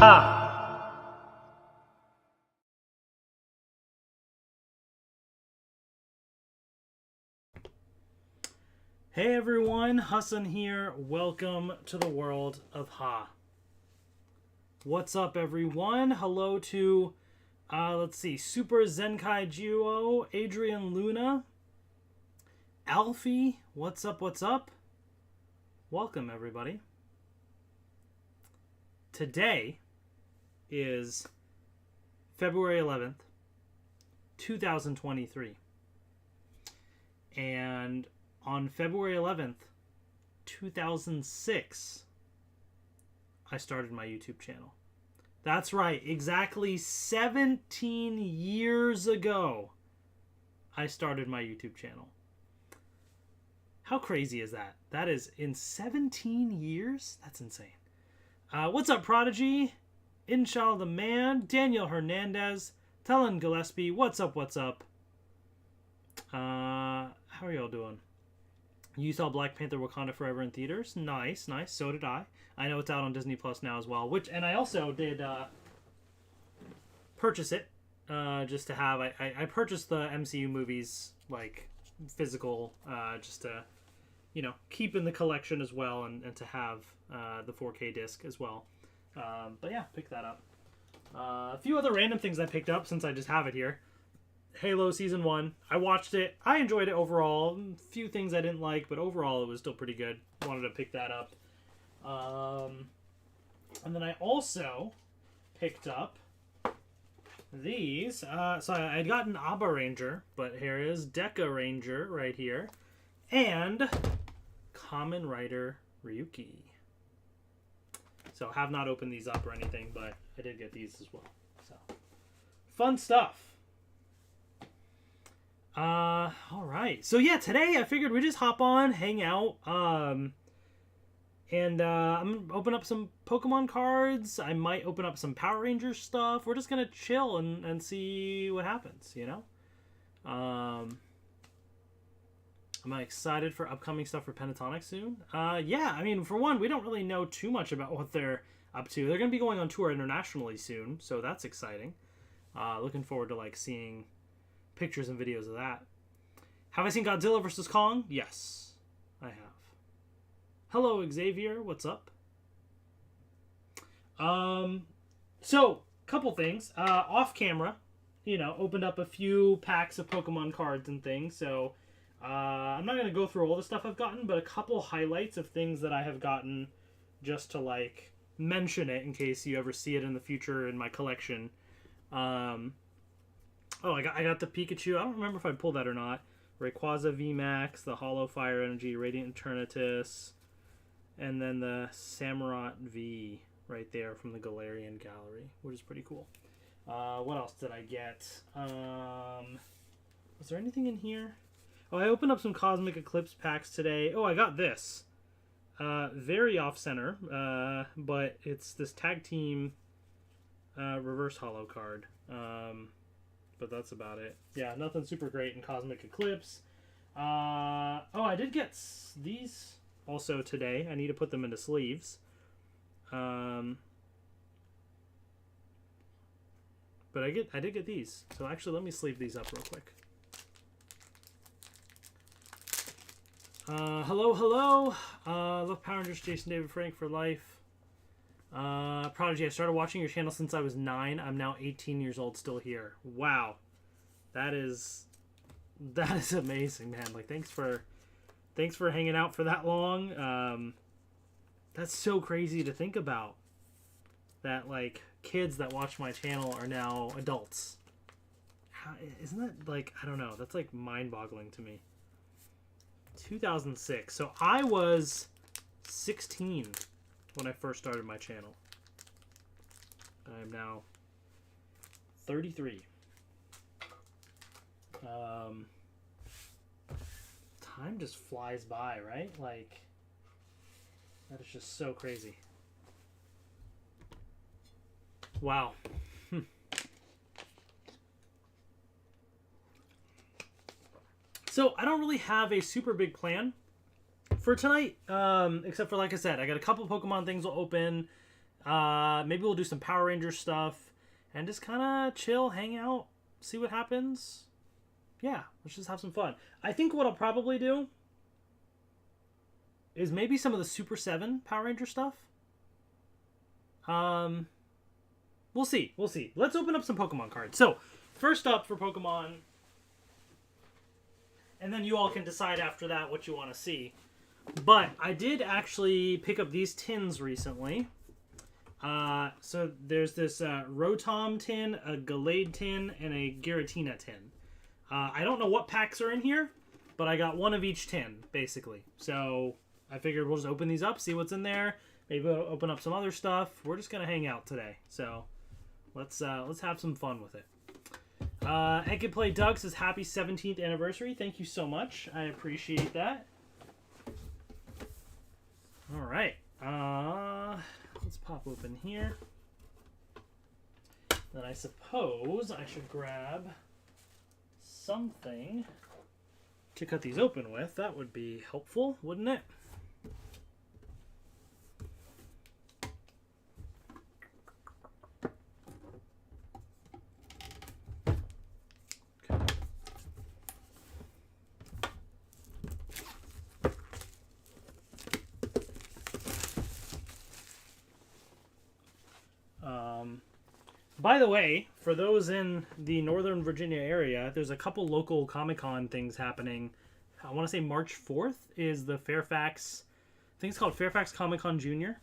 Ha! Hey everyone, Hassan here. Welcome to the world of Ha. What's up everyone? Hello to, let's see, Super Zenkai Duo, Adrian Luna, Alfie, what's up, what's up? Welcome everybody. Today is February 11th, 2023. And on February 11th, 2006, I started my YouTube channel. That's right, exactly 17 years ago, I started my YouTube channel. How crazy is that? That is in 17 years? That's insane. What's up, Prodigy? Inshallah the Man, Daniel Hernandez, Talon Gillespie, what's up, what's up? How are y'all doing? You saw Black Panther Wakanda Forever in theaters? Nice, nice. So did I. I know it's out on Disney Plus now as well. And I also did purchase it just to have. I purchased the MCU movies, like, physical, just to, you know, keep in the collection as well and to have the 4K disc as well. But yeah, pick that up. A few other random things I picked up since I just have it here. Halo Season 1. I watched it. I enjoyed it overall. A few things I didn't like, but overall it was still pretty good. Wanted to pick that up. And then I also picked up these. So I had gotten Abba Ranger, but here is Deca Ranger right here. And Kamen Rider Ryuki. So I have not opened these up or anything, but I did get these as well. So fun stuff. All right. So yeah, today I figured we'd just hop on, hang out, and I'm gonna open up some Pokemon cards. I might open up some Power Rangers stuff. We're just gonna chill and see what happens, you know? Am I excited for upcoming stuff for Pentatonic soon? Yeah, I mean, for one, we don't really know too much about what they're up to. They're gonna be going on tour internationally soon, so that's exciting. Looking forward to, like, seeing pictures and videos of that. Have I seen Godzilla vs. Kong? Yes, I have. Hello, Xavier. What's up? So, couple things. Off camera, you know, opened up a few packs of Pokemon cards and things. So, I'm not going to go through all the stuff I've gotten, but a couple highlights of things that I have gotten just to, like, mention it in case you ever see it in the future in my collection. Oh, I got the Pikachu. I don't remember if I pulled that or not. Rayquaza VMAX, the Hollow Fire Energy, Radiant Eternatus, and then the Samurott V right there from the Galarian Gallery, which is pretty cool. What else did I get? Was there anything in here? Oh, I opened up some Cosmic Eclipse packs today. Oh, I got this. Very off-center, but it's this Tag Team Reverse Hollow card. But that's about it. Yeah, nothing super great in Cosmic Eclipse. Oh, I did get these also today. I need to put them into sleeves. But I did get these. So actually, let me sleeve these up real quick. Hello. Love Power Rangers, Jason David Frank for life. Prodigy, I started watching your channel since I was 9. I'm now 18 years old, still here. Wow. That is amazing, man. Like, thanks for hanging out for that long. That's so crazy to think about. That, like, kids that watch my channel are now adults. Isn't that, like, I don't know. That's, like, mind-boggling to me. 2006. So I was 16 when I first started my channel. I'm now 33. Time just flies by, right? Like, that is just so crazy. Wow. So I don't really have a super big plan for tonight, except for, like I said, I got a couple Pokemon things will open. Maybe we'll do some Power Ranger stuff and just kind of chill, hang out, see what happens. Yeah, let's just have some fun. I think what I'll probably do is maybe some of the Super 7 Power Ranger stuff. We'll see. We'll see. Let's open up some Pokemon cards. So, first up for Pokemon, and then you all can decide after that what you want to see. But I did actually pick up these tins recently. So there's this Rotom tin, a Gallade tin, and a Giratina tin. I don't know what packs are in here, but I got one of each tin, basically. So I figured we'll just open these up, see what's in there. Maybe we'll open up some other stuff. We're just gonna hang out today. So let's have some fun with it. And Can Play Doug says happy 17th anniversary. Thank you so much. I appreciate that. All right. Let's pop open here. Then I suppose I should grab something to cut these open with. That would be helpful, wouldn't it? By the way, for those in the Northern Virginia area, there's a couple local Comic-Con things happening. I want to say March 4th is the Fairfax, I think it's called Fairfax Comic-Con Junior.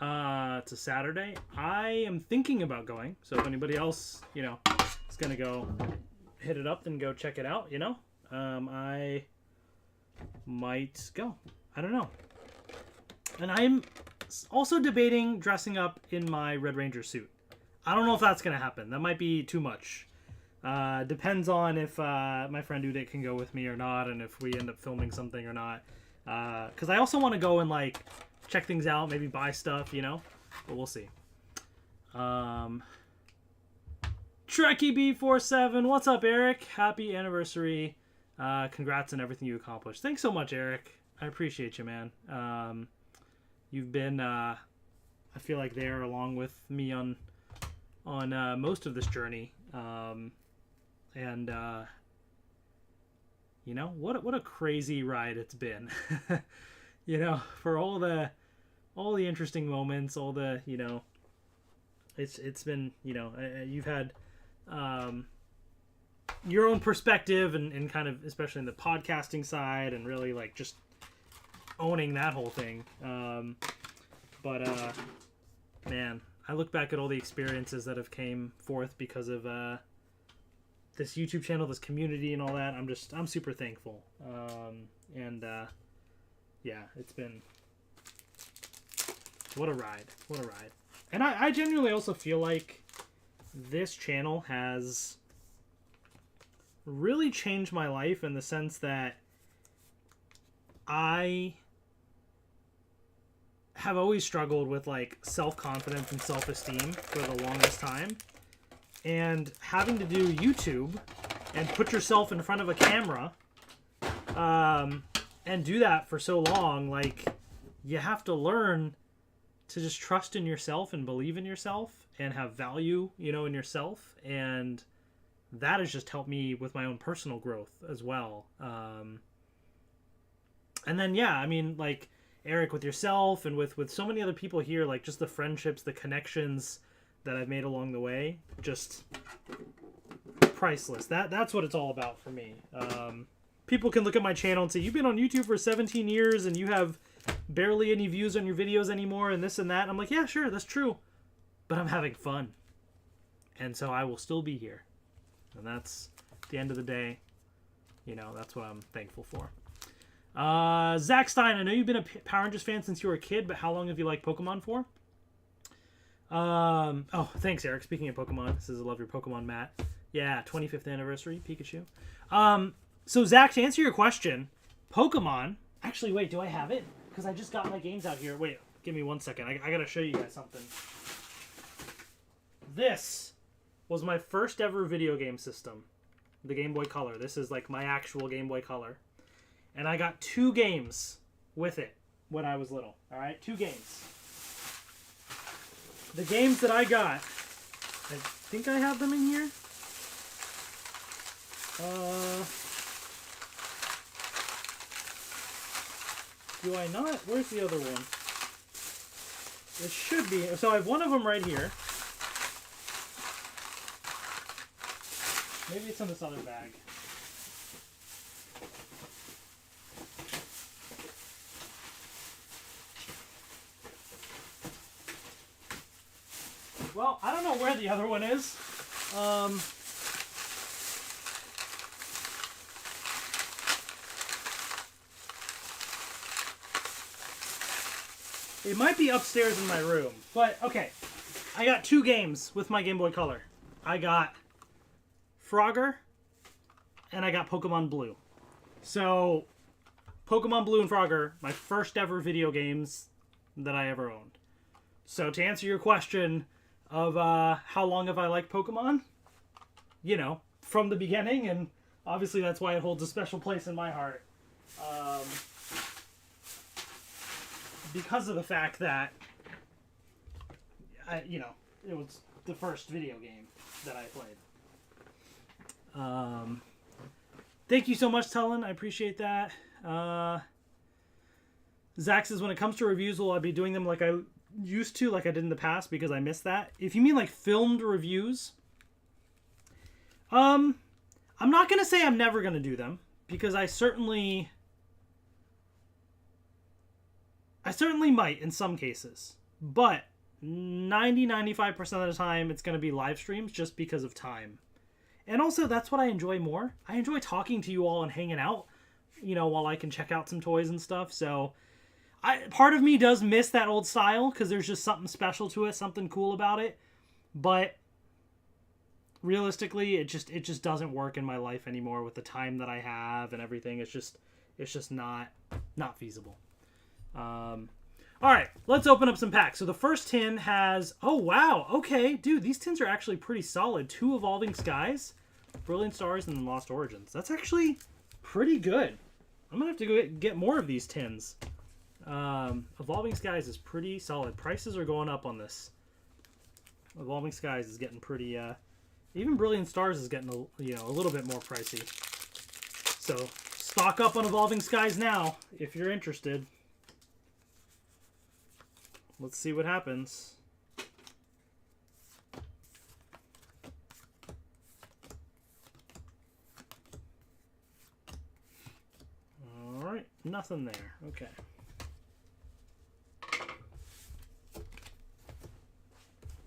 It's a Saturday. I am thinking about going, so if anybody else, is going to go hit it up, then go check it out, I might go. I don't know. And I'm also debating dressing up in my Red Ranger suit. I don't know if that's going to happen. That might be too much. Depends on if my friend Udit can go with me or not, and if we end up filming something or not. Because I also want to go and, check things out, maybe buy stuff, But we'll see. Trekkie B47, what's up, Eric? Happy anniversary. Congrats on everything you accomplished. Thanks so much, Eric. I appreciate you, man. You've been, I feel like there along with me on most of this journey, what a crazy ride it's been. For all the interesting moments, all the it's been you've had your own perspective and kind of, especially in the podcasting side, and really just owning that whole thing. Man, I look back at all the experiences that have came forth because of this YouTube channel, this community, and all that. I'm super thankful. Yeah, it's been what a ride. And I genuinely also feel like this channel has really changed my life in the sense that I have always struggled with self-confidence and self-esteem for the longest time, and having to do YouTube and put yourself in front of a camera and do that for so long, you have to learn to just trust in yourself and believe in yourself and have value in yourself, and that has just helped me with my own personal growth as well. And then Eric, with yourself and with so many other people here, just the friendships, the connections that I've made along the way, just priceless. That's what it's all about for me. People can look at my channel and say, you've been on YouTube for 17 years and you have barely any views on your videos anymore and this and that. I'm like, yeah, sure, that's true. But I'm having fun. And so I will still be here. And that's, at the end of the day, that's what I'm thankful for. Zach Stein, I know you've been a Power Rangers fan since you were a kid, but how long have you liked Pokemon for? Oh, thanks, Eric. Speaking of Pokemon, this is I love your Pokemon, Matt. Yeah, 25th anniversary, Pikachu. So Zach, to answer your question, Pokemon. Actually, wait, do I have it? Because I just got my games out here. Wait, give me 1 second. I gotta show you guys something. This was my first ever video game system, the Game Boy Color. This is my actual Game Boy Color. And I got 2 games with it when I was little. All right, 2 games. the games that I got, I think I have them in here. Do I not? Where's the other one? It should be. So I have one of them right here. Maybe it's in this other bag. Well, I don't know where the other one is. It might be upstairs in my room. But, okay. I got 2 games with my Game Boy Color. I got Frogger, and I got Pokemon Blue. So, Pokemon Blue and Frogger, my first ever video games that I ever owned. So, to answer your question of how long have I liked Pokemon? You know, from the beginning, and obviously that's why it holds a special place in my heart. Because of the fact that, it was the first video game that I played. Thank you so much, Tullen. I appreciate that. Zach says, when it comes to reviews, will I be doing them like I used to, like I did in the past, because I missed that? If you mean like filmed reviews, I'm not going to say I'm never going to do them, because I certainly might in some cases, but 90-95% of the time it's going to be live streams just because of time. And also, that's what I enjoy more. I enjoy talking to you all and hanging out, while I can check out some toys and stuff. So part of me does miss that old style, because there's just something special to it, something cool about it. But realistically, it just doesn't work in my life anymore with the time that I have and everything. It's just not feasible. All right, let's open up some packs. So the first tin has, oh wow, okay, dude, these tins are actually pretty solid. 2 Evolving Skies, Brilliant Stars, and then Lost Origins. That's actually pretty good. I'm gonna have to go get more of these tins. Evolving Skies is pretty solid. Prices are going up on this. Evolving Skies is getting pretty, even Brilliant Stars is getting a little bit more pricey. So stock up on Evolving Skies now if you're interested. Let's see what happens. Alright, nothing there. Okay.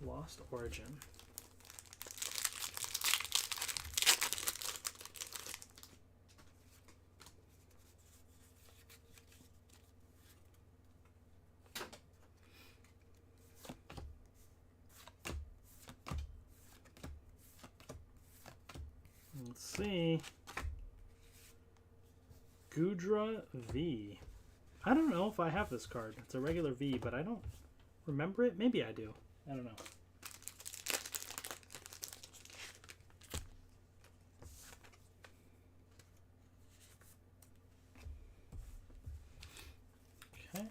Lost Origin. Let's see. Gudra V. I don't know if I have this card. It's a regular V, but I don't remember it. Maybe I do. I don't know. Okay.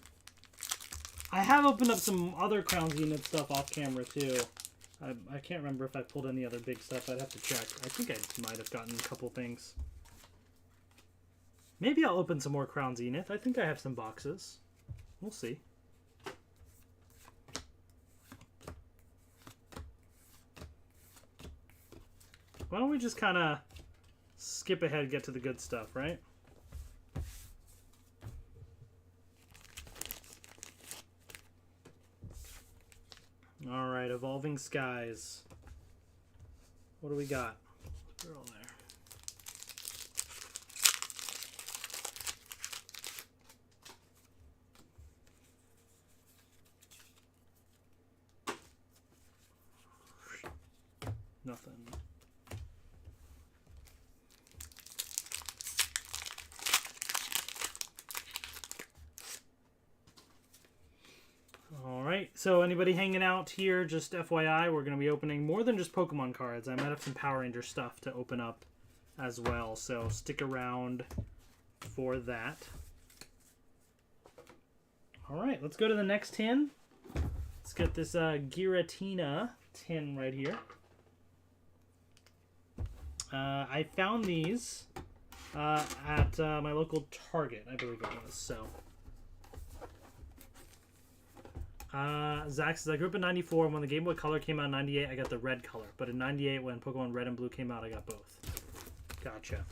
I have opened up some other Crowns Unit stuff off camera too. I can't remember if I pulled any other big stuff. I'd have to check. I think I might have gotten a couple things. Maybe I'll open some more Crown Zenith. I think I have some boxes. We'll see. Why don't we just kind of skip ahead, get to the good stuff, right? All right, Evolving Skies. What do we got? They're all there. Nothing. Alright, so anybody hanging out here, just FYI, we're going to be opening more than just Pokemon cards. I might have some Power Ranger stuff to open up as well, so stick around for that. Alright, let's go to the next tin. Let's Let's get this Giratina tin right here. I found these at my local Target, I believe it was. So, Zach says, I grew up in 94, and when the Game Boy Color came out in 98, I got the red color. But in 98, when Pokemon Red and Blue came out, I got both. Gotcha.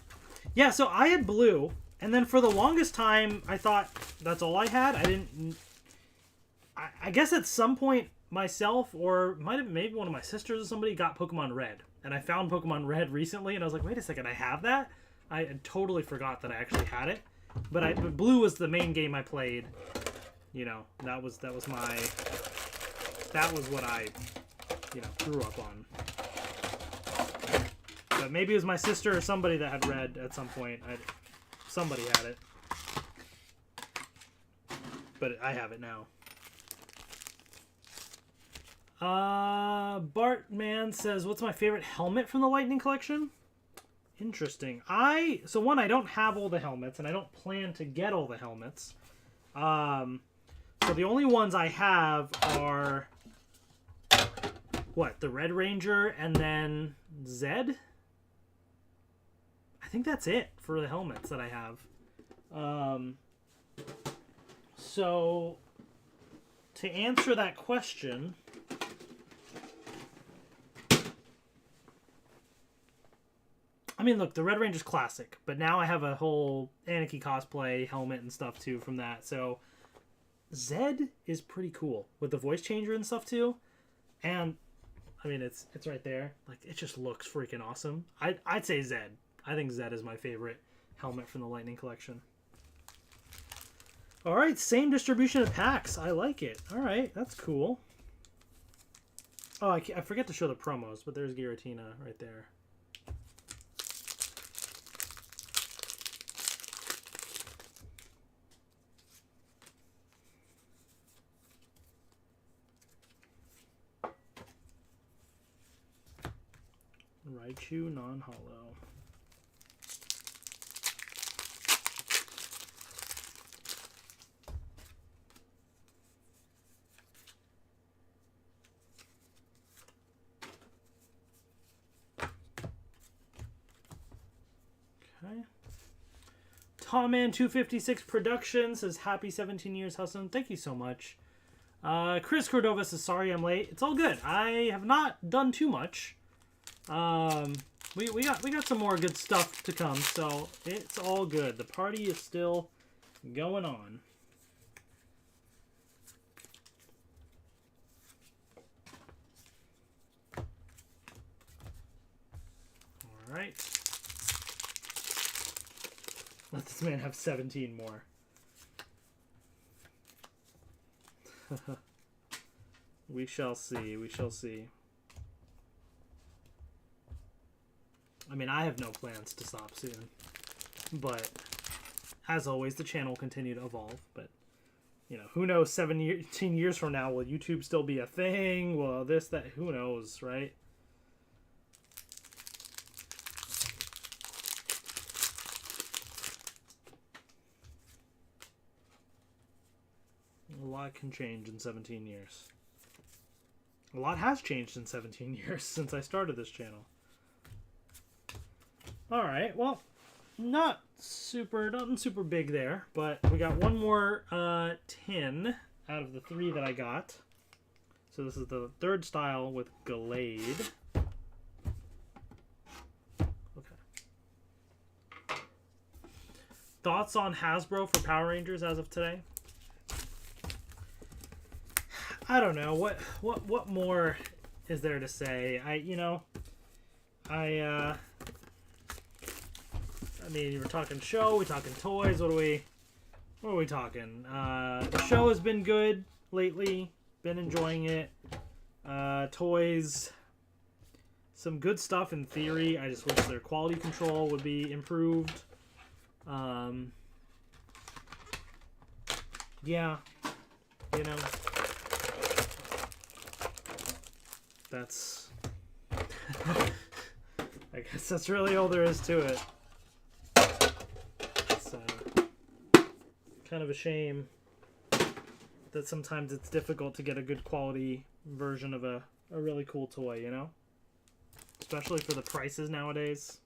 Yeah, so I had blue, and then for the longest time, I thought that's all I had. I didn't... I guess at some point, myself, or maybe one of my sisters or somebody, got Pokemon Red. And I found Pokemon Red recently, and I was like, wait a second, I have that? I totally forgot that I actually had it. But Blue was the main game I played. You know, that was what I, you know, grew up on. But maybe it was my sister or somebody that had Red at some point. Somebody had it. But I have it now. Bartman says, what's my favorite helmet from the Lightning Collection? Interesting. So one, I don't have all the helmets, and I don't plan to get all the helmets. So the only ones I have are, what, the Red Ranger and then Zed? I think that's it for the helmets that I have. So, to answer that question... I mean, look, the Red Ranger's classic, but now I have a whole Anarchy cosplay helmet and stuff, too, from that. So, Zed is pretty cool, with the voice changer and stuff, too. And, I mean, it's right there. Like, it just looks freaking awesome. I'd say Zed. I think Zed is my favorite helmet from the Lightning Collection. All right, same distribution of packs. I like it. All right, that's cool. Oh, I forget to show the promos, but there's Giratina right there. Raichu non-hollow. Okay. Tomman256 Productions says, happy 17 years, Husson. Thank you so much. Chris Cordova says, sorry I'm late. It's all good. I have not done too much. We got some more good stuff to come, so it's all good. The party is still going on. All right. Let this man have 17 more. We shall see. We shall see. I mean, I have no plans to stop soon. But, as always, the channel will continue to evolve. But, you know, who knows, 17 years from now, will YouTube still be a thing? Well, this, that, who knows, right? A lot can change in 17 years. A lot has changed in 17 years since I started this channel. Alright, well, nothing super big there, but we got one more tin out of the 3 that I got. So this is the third style with Gallade. Okay. Thoughts on Hasbro for Power Rangers as of today? I don't know. What more is there to say? I mean, we're talking show, we're talking toys. What are we talking? The show has been good lately. Been enjoying it. Toys, some good stuff in theory. I just wish their quality control would be improved. Yeah, you know, that's. I guess that's really all there is to it. It's kind of a shame. that sometimes it's difficult to get a good quality version of a really cool toy, you know? Especially for the prices nowadays.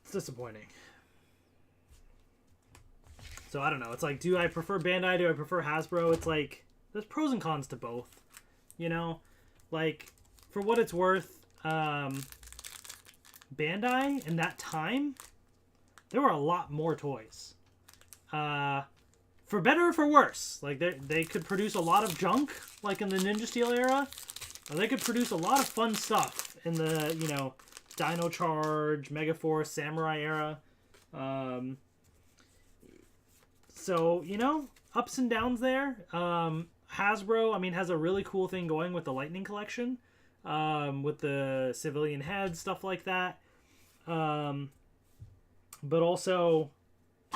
It's disappointing. So I don't know. It's like, do I prefer Bandai? Do I prefer Hasbro? It's like, there's pros and cons to both. You know? Like, for what it's worth, Bandai, in that time, there were a lot more toys. For better or for worse. Like, they could produce a lot of junk, like in the Ninja Steel era. Or they could produce a lot of fun stuff in the, you know, Dino Charge, Megaforce, Samurai era. So, you know, ups and downs there. Hasbro, I mean, has a really cool thing going with the Lightning Collection. With the civilian heads, stuff like that. But also,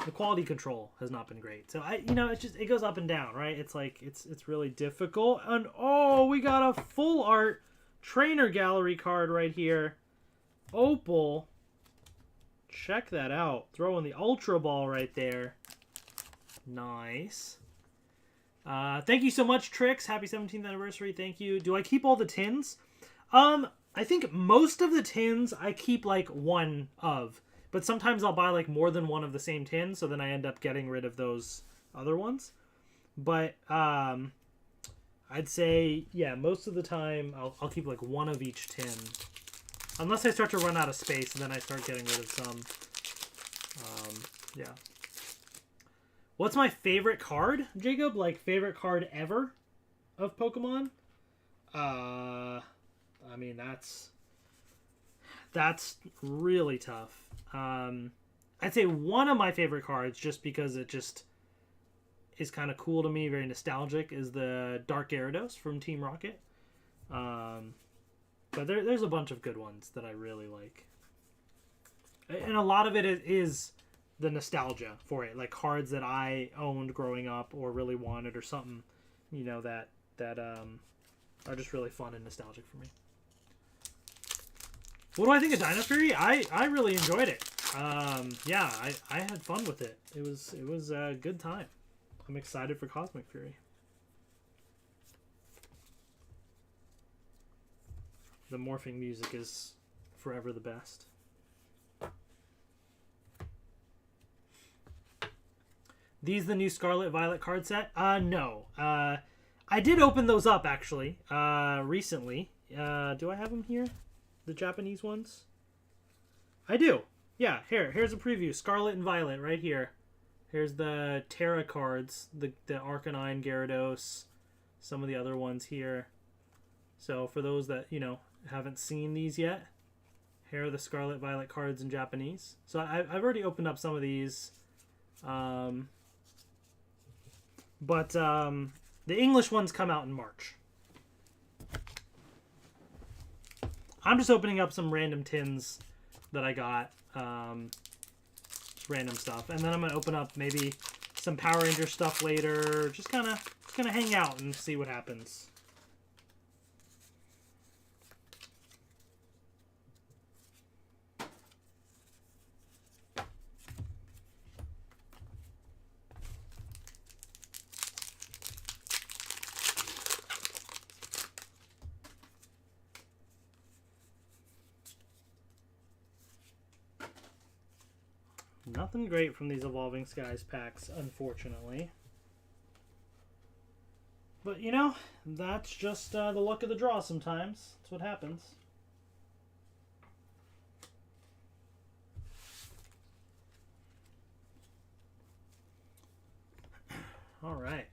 the quality control has not been great. So, it goes up and down, right? It's like, it's really difficult. And, oh, we got a full art trainer gallery card right here. Opal. Check that out. Throwing the Ultra Ball right there. Nice. Thank you so much, Trix. Happy 17th anniversary. Thank you. Do I keep all the tins? I think most of the tins I keep like one of. But sometimes I'll buy like more than one of the same tin, so then I end up getting rid of those other ones. But I'd say, yeah, most of the time I'll keep like one of each tin. Unless I start to run out of space, and then I start getting rid of some. Yeah. What's my favorite card, Jacob? Like, favorite card ever of Pokemon? I mean, that's really tough. I'd say one of my favorite cards, just because it just is kind of cool to me, very nostalgic, is the Dark Gyarados from Team Rocket. But there's a bunch of good ones that I really like. And a lot of it is the nostalgia for it. Like cards that I owned growing up or really wanted or something, you know, that are just really fun and nostalgic for me. What do I think of Dino Fury? I really enjoyed it. Yeah, I had fun with it. It was a good time. I'm excited for Cosmic Fury. The morphing music is forever the best. These the new Scarlet Violet card set? No. I did open those up, actually, recently. Do I have them here? The Japanese ones? I do. Yeah, here's a preview. Scarlet and Violet right here. Here's the Terra cards. The Arcanine, Gyarados. Some of the other ones here. So for those that, you know, haven't seen these yet, here are the Scarlet Violet cards in Japanese. So I've already opened up some of these. But the English ones come out in March. I'm just opening up some random tins that I got. Random stuff. And then I'm going to open up maybe some Power Ranger stuff later. Just kind of hang out and see what happens. Nothing great from these Evolving Skies packs, unfortunately. But, you know, that's just the luck of the draw sometimes. That's what happens. All right.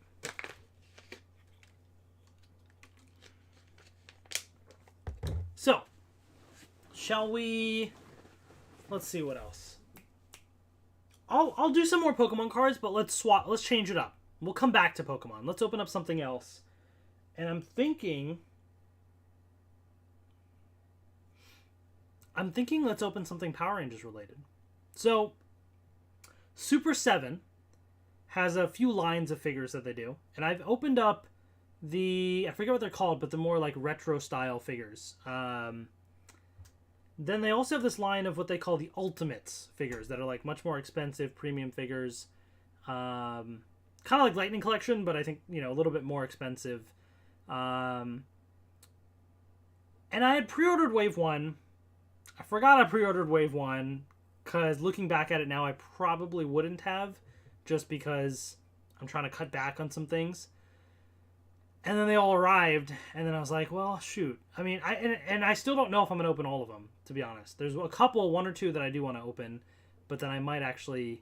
So, shall we... Let's see what else. I'll do some more Pokemon cards, but let's change it up. We'll come back to Pokemon. Let's open up something else. And I'm thinking let's open something Power Rangers related. So, Super 7 has a few lines of figures that they do. And I've opened up I forget what they're called, but the more like retro style figures. Then they also have this line of what they call the Ultimates figures that are like much more expensive premium figures. kind of like Lightning Collection, but I think, you know, a little bit more expensive. And I had pre-ordered Wave 1. I forgot I pre-ordered Wave 1, because looking back at it now, I probably wouldn't have, just because I'm trying to cut back on some things. And then they all arrived, and then I was like, well, shoot. I mean, I still don't know if I'm going to open all of them, to be honest. There's a couple, one or two, that I do want to open, but then I might actually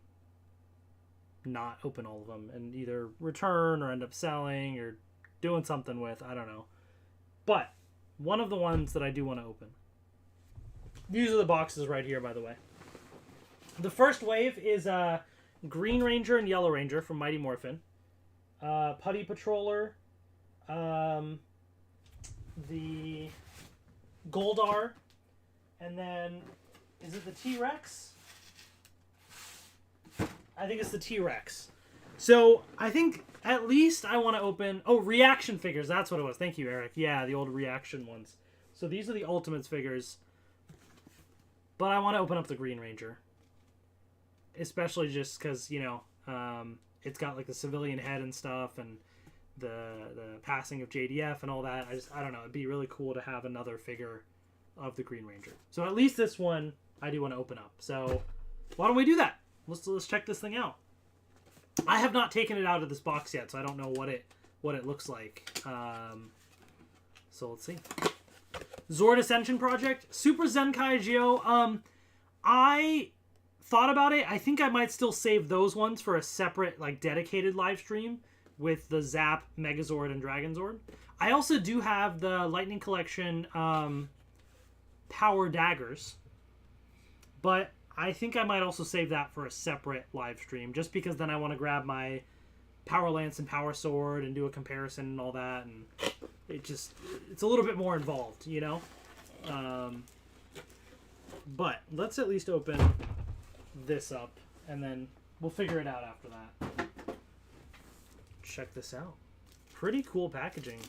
not open all of them and either return or end up selling or doing something with. I don't know. But one of the ones that I do want to open. These are the boxes right here, by the way. The first wave is Green Ranger and Yellow Ranger from Mighty Morphin. Putty Patroller. The Goldar. And then, is it the T-Rex? I think it's the T-Rex. So, I think at least I want to open... Oh, Reaction figures. That's what it was. Thank you, Eric. Yeah, the old Reaction ones. So, these are the Ultimates figures. But I want to open up the Green Ranger. Especially just because, you know, it's got like the civilian head and stuff, and the passing of JDF and all that. I don't know. It'd be really cool to have another figure of the Green Ranger. So at least this one I do want to open up. So why don't we do that? Let's check this thing out. I have not taken it out of this box yet, so I don't know what it looks like. So let's see. Zord Ascension Project, Super Zenkai Geo. I thought about it. I think I might still save those ones for a separate, like, dedicated live stream with the Zap, Megazord, and Dragonzord. I also do have the Lightning Collection Power Daggers, but I think I might also save that for a separate live stream, just because then I want to grab my Power Lance and Power Sword and do a comparison and all that, and it's a little bit more involved, you know? But let's at least open this up, and then we'll figure it out after that. Check this out. Pretty cool packaging.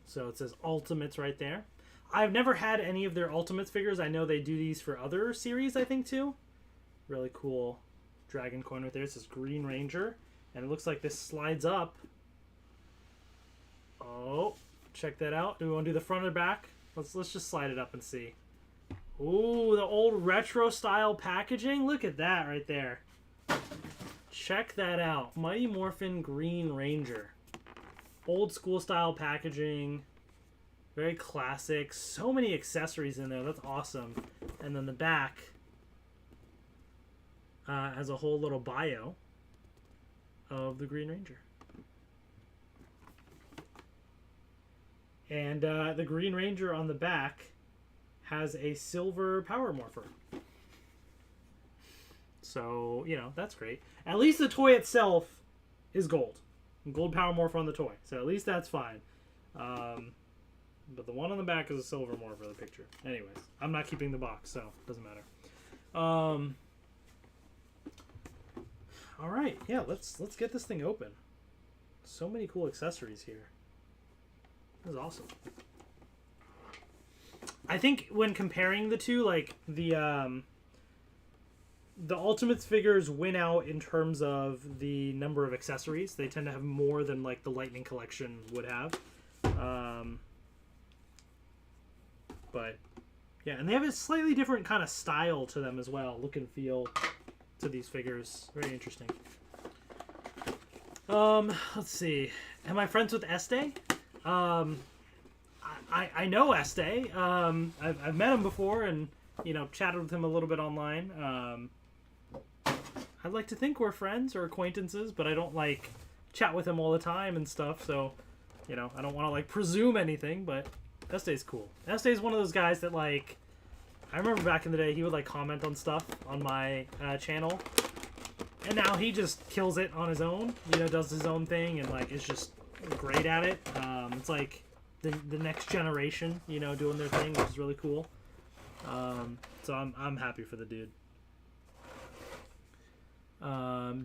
So it says Ultimates right there. I've never had any of their Ultimates figures. I know they do these for other series, I think, too. Really cool dragon coin right there. It says Green Ranger. And it looks like this slides up. Oh, check that out. Do we want to do the front or back? Let's just slide it up and see. Ooh, the old retro style packaging. Look at that right there. Check that out. Mighty Morphin Green Ranger. Old school style packaging. Very classic. So many accessories in there. That's awesome. And then the back has a whole little bio of the Green Ranger. And the Green Ranger on the back has a silver Power Morpher. So, you know, that's great. At least the toy itself is gold. Gold Power Morpher on the toy. So at least that's fine. But the one on the back is a silver Morpher, the picture. Anyways, I'm not keeping the box, so it doesn't matter. All right, yeah, let's get this thing open. So many cool accessories here. This is awesome. I think when comparing the two, like the Ultimates figures win out in terms of the number of accessories. They tend to have more than like the Lightning Collection would have. But yeah, and they have a slightly different kind of style to them as well, look and feel to these figures. Very interesting. Let's see. Am I friends with Este? I know Este. I've met him before and, you know, chatted with him a little bit online. I'd like to think we're friends or acquaintances, but I don't, like, chat with him all the time and stuff, so, you know, I don't want to, like, presume anything, but Este's cool. Este's one of those guys that, like, I remember back in the day, he would, like, comment on stuff on my channel, and now he just kills it on his own, you know, does his own thing, and, like, is just great at it. It's, like, the next generation, you know, doing their thing, which is really cool. So I'm happy for the dude.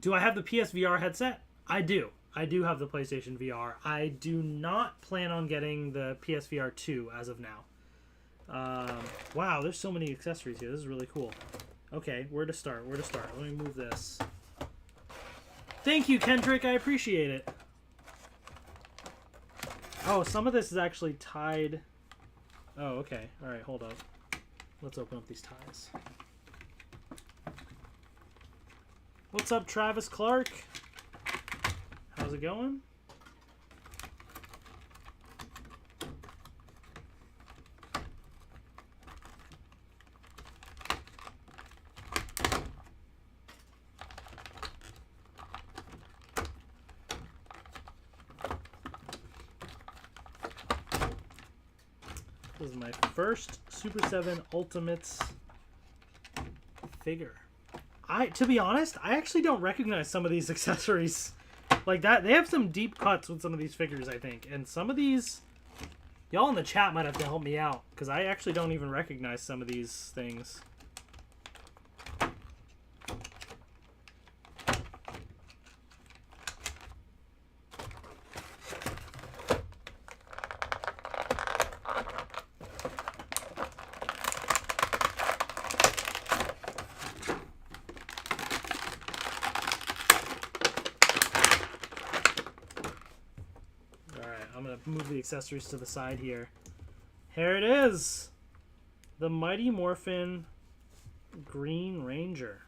Do I have the PSVR headset? I do. I do have the PlayStation VR. I do not plan on getting the PSVR 2 as of now. Wow, there's so many accessories here. This is really cool. Okay, where to start? Where to start? Let me move this. Thank you, Kendrick. I appreciate it. Oh, some of this is actually tied. Oh, okay. All right, hold up. Let's open up these ties. What's up, Travis Clark? How's it going? This is my first Super 7 Ultimates figure. To be honest, I actually don't recognize some of these accessories like that. They have some deep cuts with some of these figures, I think. And some of these, y'all in the chat might have to help me out, because I actually don't even recognize some of these things. Move the accessories to the side here. Here it is, the Mighty Morphin Green Ranger.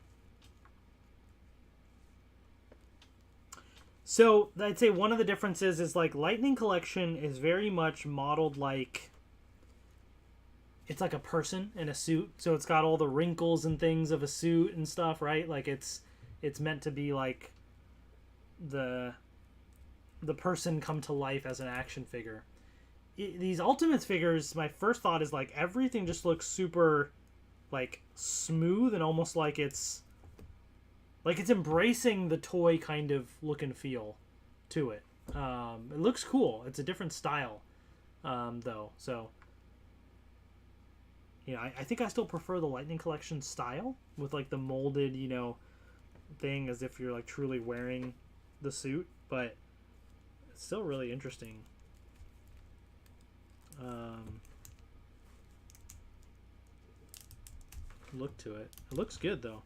So I'd say one of the differences is like Lightning Collection is very much modeled like it's like a person in a suit. So it's got all the wrinkles and things of a suit and stuff, right? Like it's meant to be like the person come to life as an action figure. These Ultimates figures, my first thought is like everything just looks super like smooth and almost like it's embracing the toy kind of look and feel to it. It looks cool. It's a different style though. So you know, I think I still prefer the Lightning Collection style with like the molded, you know, thing as if you're like truly wearing the suit, but still really interesting. Look to it. It looks good though.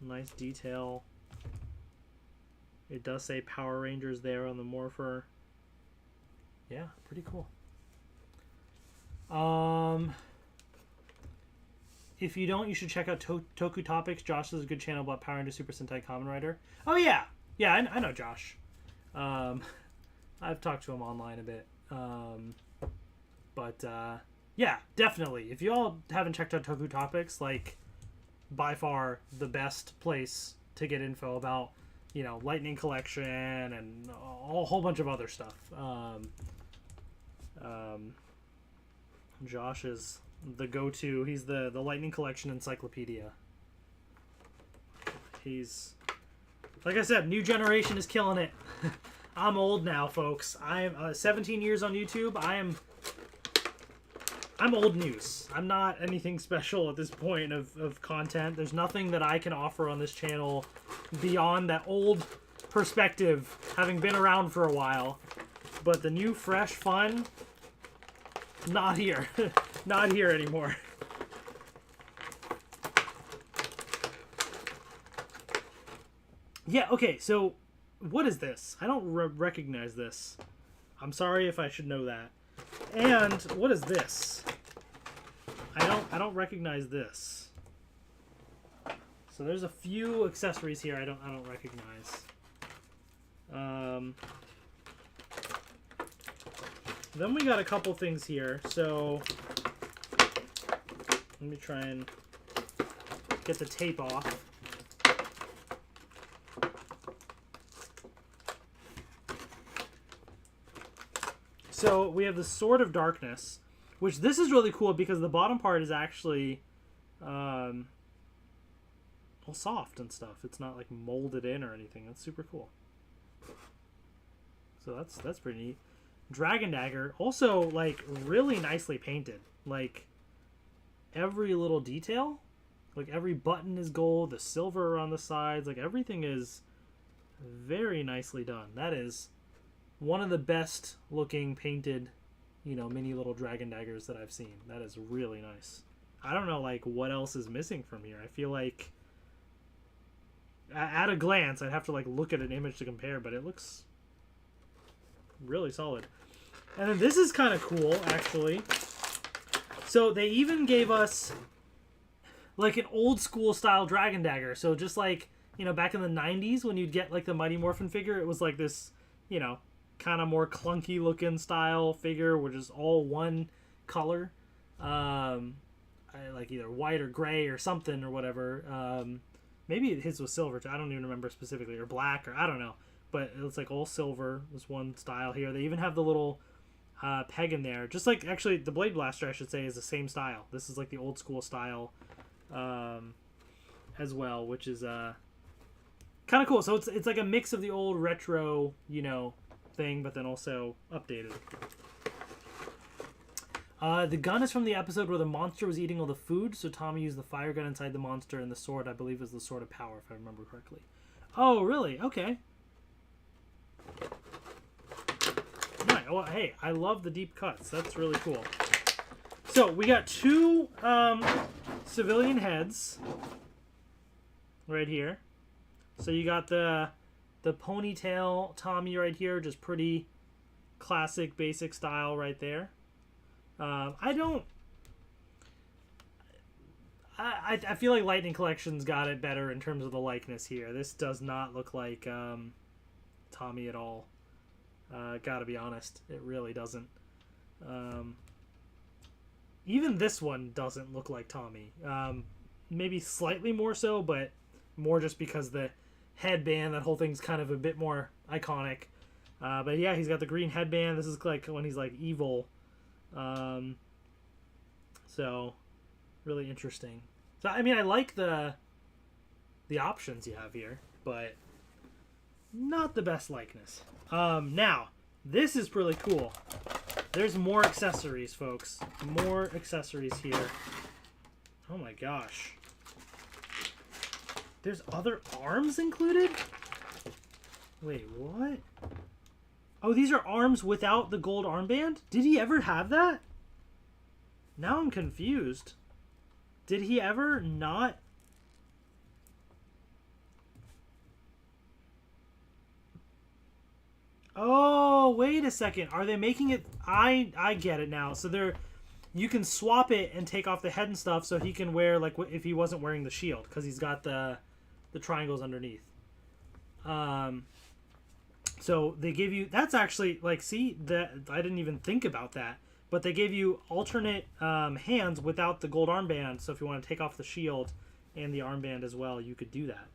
Nice detail. It does say Power Rangers there on the morpher. Yeah, pretty cool. If you don't, you should check out Toku Topics. Josh is a good channel about Power Rangers Super Sentai Kamen Rider. Oh yeah, I know Josh. I've talked to him online a bit. Yeah, definitely. If you all haven't checked out Toku Topics, like, by far the best place to get info about, you know, Lightning Collection and a whole bunch of other stuff. Josh is the go-to. He's the Lightning Collection encyclopedia. He's, like I said, new generation is killing it. I'm old now, folks. I'm 17 years on YouTube. I'm old news. I'm not anything special at this point of content. There's nothing that I can offer on this channel beyond that old perspective, having been around for a while. But the new, fresh fun, not here. Not here anymore. Yeah, okay, so what is this? I don't recognize this. I'm sorry if I should know that. And what is this? I don't recognize this. So there's a few accessories here I don't recognize. Then we got a couple things here. So let me try and get the tape off. So we have the Sword of Darkness, which this is really cool because the bottom part is actually all soft and stuff. It's not like molded in or anything. That's super cool. So that's pretty neat. Dragon Dagger, also like really nicely painted. Like every little detail, like every button is gold, the silver on the sides, like everything is very nicely done. That is one of the best looking painted mini little dragon daggers that I've seen. That is really nice. I don't know, like, what else is missing from here. I feel like, at a glance, I'd have to, like, look at an image to compare, but it looks really solid. And then this is kind of cool, actually. So they even gave us, like, an old school style dragon dagger. So just like, back in the 90s when you'd get, like, the Mighty Morphin figure, it was like this, kind of more clunky looking style figure, which is all one color. Like either white or gray or something or whatever. Maybe his was silver too. I don't even remember specifically, or black, or I don't know. But it was like all silver was one style here. They even have the little peg in there. Just like, actually, the Blade Blaster, I should say, is the same style. This is like the old school style as well, which is kind of cool. So it's like a mix of the old retro, thing, but then also updated. The gun is from the episode where the monster was eating all the food, so Tommy used the fire gun inside the monster, and the sword, I believe, is the Sword of Power, if I remember correctly. Oh, really? Okay. Right. Well, hey, I love the deep cuts. That's really cool. So, we got two civilian heads right here. So, you got the ponytail Tommy right here, just pretty classic, basic style right there. I feel like Lightning Collection's got it better in terms of the likeness here. This does not look like Tommy at all. Gotta be honest, it really doesn't. Even this one doesn't look like Tommy. Maybe slightly more so, but more just because the headband, that whole thing's kind of a bit more iconic. But yeah, he's got the green headband. This is like when he's like evil. So really interesting. So I mean, I like the options you have here, but not the best likeness. Now this is really cool. There's more accessories, folks. More accessories here. Oh my gosh. There's other arms included? Wait, what? Oh, these are arms without the gold armband? Did he ever have that? Now I'm confused. Did he ever not? Oh, wait a second. Are they making it? I get it now. So you can swap it and take off the head and stuff, so he can wear, like, if he wasn't wearing the shield, because he's got the triangles underneath. So they give you, that's actually, like, see, that I didn't even think about that, but they gave you alternate hands without the gold armband, so if you want to take off the shield and the armband as well, you could do that.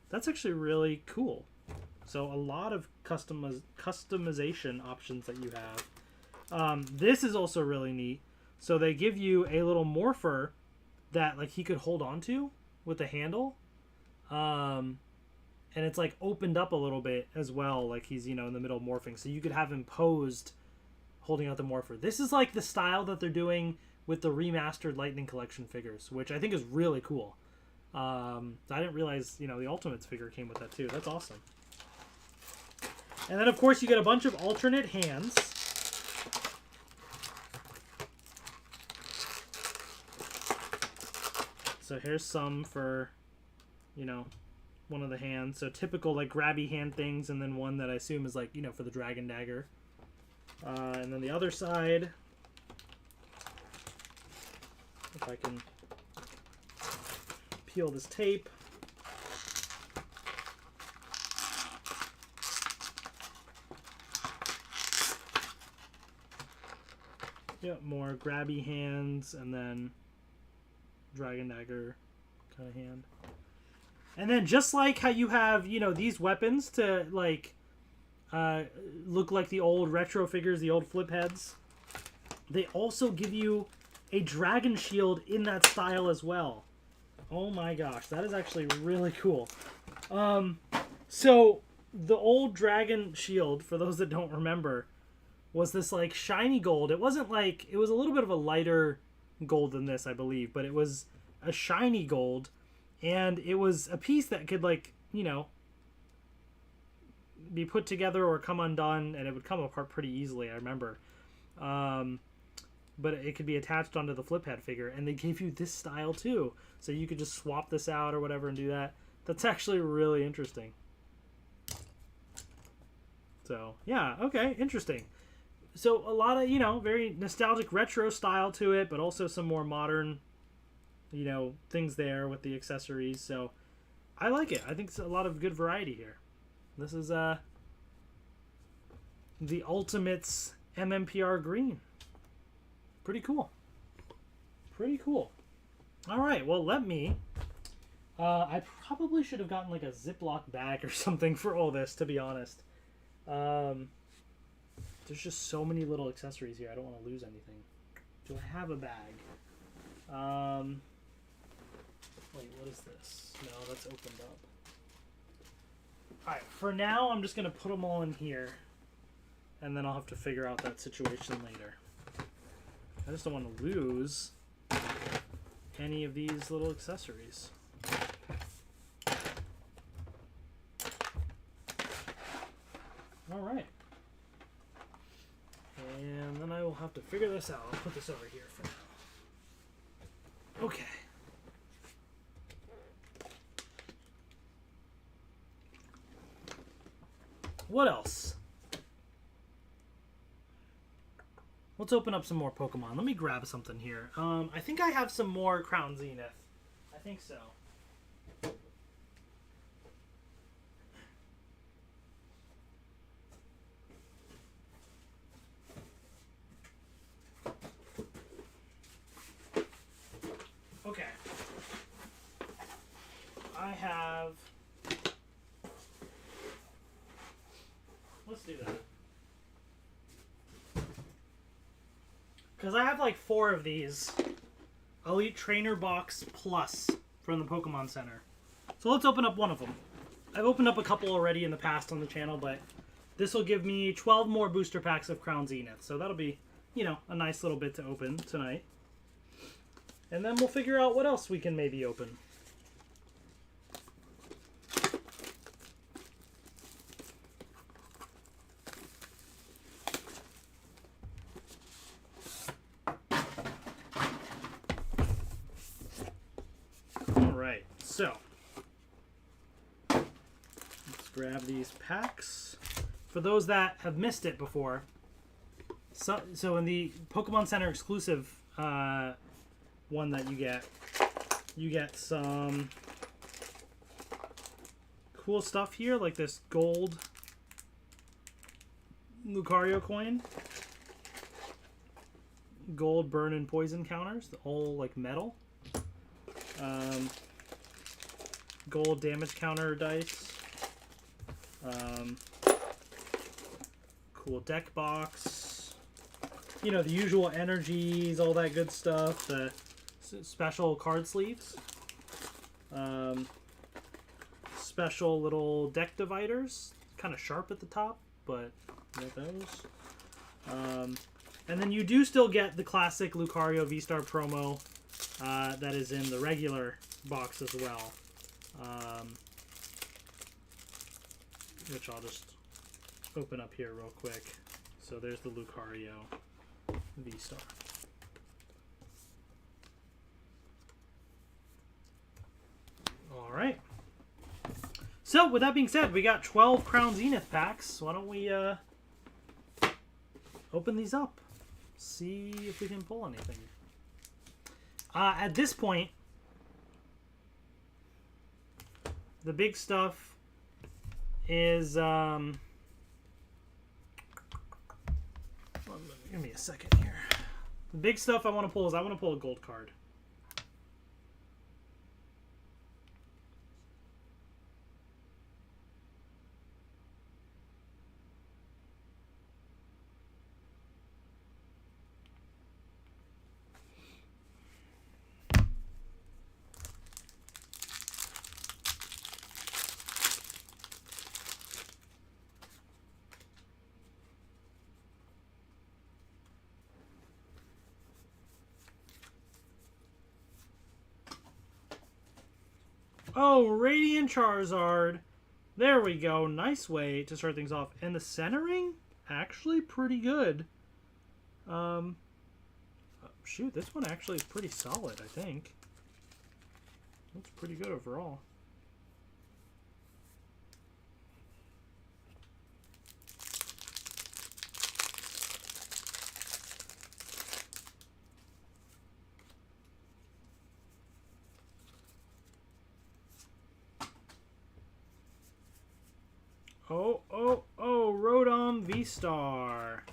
That's actually really cool. So a lot of customization options that you have. This is also really neat. So they give you a little morpher that, like, he could hold on to with the handle. And it's, like, opened up a little bit as well, like he's, in the middle of morphing. So you could have him posed holding out the morpher. This is, like, the style that they're doing with the remastered Lightning Collection figures, which I think is really cool. I didn't realize, the Ultimates figure came with that too. That's awesome. And then, of course, you get a bunch of alternate hands. So here's some for, one of the hands. So typical, like, grabby hand things, and then one that I assume is, like, for the dragon dagger. And then the other side, if I can peel this tape. Yep, more grabby hands, and then dragon dagger kind of hand. And then just like how you have, these weapons to, like, look like the old retro figures, the old flip heads, they also give you a dragon shield in that style as well. Oh my gosh, that is actually really cool. So the old dragon shield, for those that don't remember, was this, like, shiny gold. It wasn't like, it was a little bit of a lighter gold than this, I believe, but it was a shiny gold, and it was a piece that could, like, be put together or come undone, and it would come apart pretty easily, I remember. But it could be attached onto the flip head figure, and they gave you this style too, so you could just swap this out or whatever and do that. That's actually really interesting. So yeah, okay, interesting. So a lot of, you know, very nostalgic retro style to it, but also some more modern, you know, things there with the accessories. So I like it. I think it's a lot of good variety here. This is the Ultimates MMPR green. Pretty cool. Pretty cool. All right, well, let me... I probably should have gotten like a Ziploc bag or something for all this, to be honest. There's just so many little accessories here. I don't want to lose anything. Do I have a bag? Wait, what is this? No, that's opened up. Alright, for now, I'm just going to put them all in here. And then I'll have to figure out that situation later. I just don't want to lose any of these little accessories. Alright. And then I will have to figure this out. I'll put this over here for now. Okay. What else? Let's open up some more Pokemon. Let me grab something here. I think I have some more Crown Zenith. I think so. Okay. I have... Let's do that. Because I have like 4 of these Elite Trainer Box Plus from the Pokemon Center. So let's open up one of them. I've opened up a couple already in the past on the channel, but this will give me 12 more booster packs of Crown Zenith. So that'll be, you know, a nice little bit to open tonight. And then we'll figure out what else we can maybe open. Alright, so let's grab these packs. For those that have missed it before, so in the Pokemon Center exclusive one that you get some cool stuff here, like this gold Lucario coin, gold burn and poison counters, all like metal, gold damage counter dice, cool deck box, you know, the usual energies, all that good stuff, the special card sleeves, special little deck dividers, kind of sharp at the top, but you get those. And then you do still get the classic Lucario V-Star promo that is in the regular box as well, which I'll just open up here real quick. So there's the Lucario V-Star. Alright. So, with that being said, we got 12 Crown Zenith packs. Why don't we open these up? See if we can pull anything. At this point, the big stuff is... give me a second here. The big stuff I want to pull is I want to pull a gold card. Oh, Radiant Charizard. There we go. Nice way to start things off. And the centering, actually pretty good. Shoot, this one actually is pretty solid, I think. Looks pretty good overall. Oh, Rodom V-Star.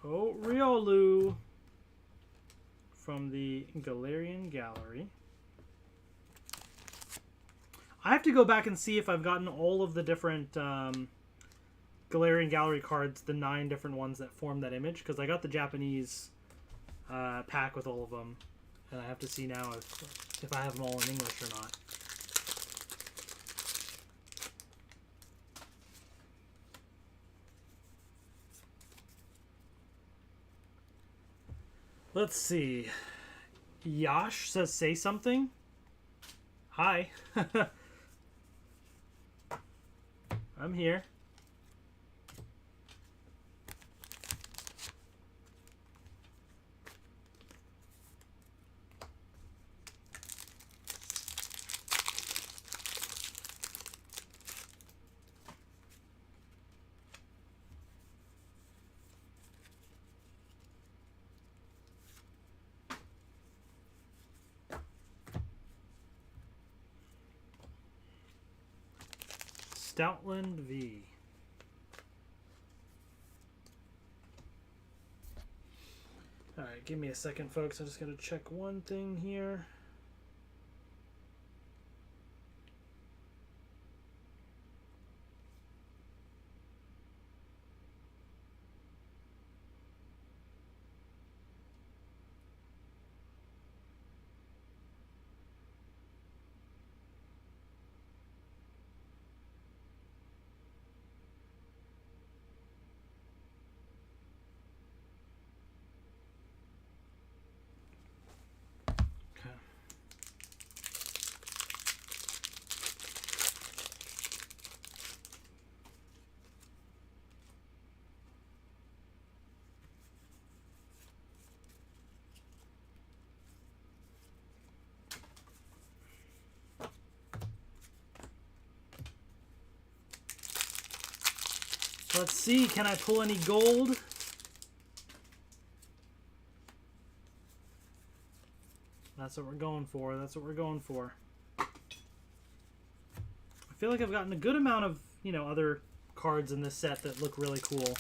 Oh, Riolu from the Galarian Gallery. I have to go back and see if I've gotten all of the different Galarian Gallery cards, the 9 different ones that form that image, because I got the Japanese pack with all of them, and I have to see now if I have them all in English or not. Let's see. Yash says, say something. Hi. I'm here. Stoutland V. Alright, give me a second, folks. I'm just going to check one thing here. Let's see, can I pull any gold? That's what we're going for. That's what we're going for. I feel like I've gotten a good amount of, you know, other cards in this set that look really cool.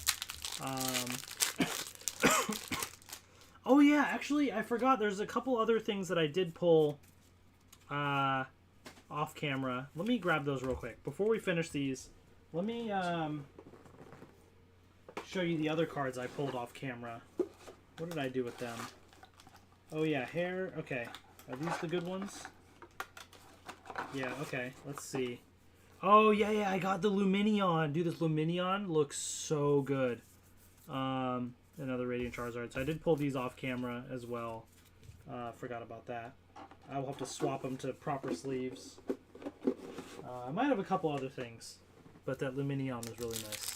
Oh yeah, actually, I forgot. There's a couple other things that I did pull off camera. Let me grab those real quick. Before we finish these, let me show you the other cards I pulled off camera. What did I do with them? Oh yeah, hair. Okay. Are these the good ones? Yeah, okay. Let's see. Oh yeah, I got the Lumineon. Dude, this Lumineon looks so good. Another Radiant Charizard. So I did pull these off camera as well. Forgot about that. I will have to swap them to proper sleeves. I might have a couple other things, but that Lumineon is really nice.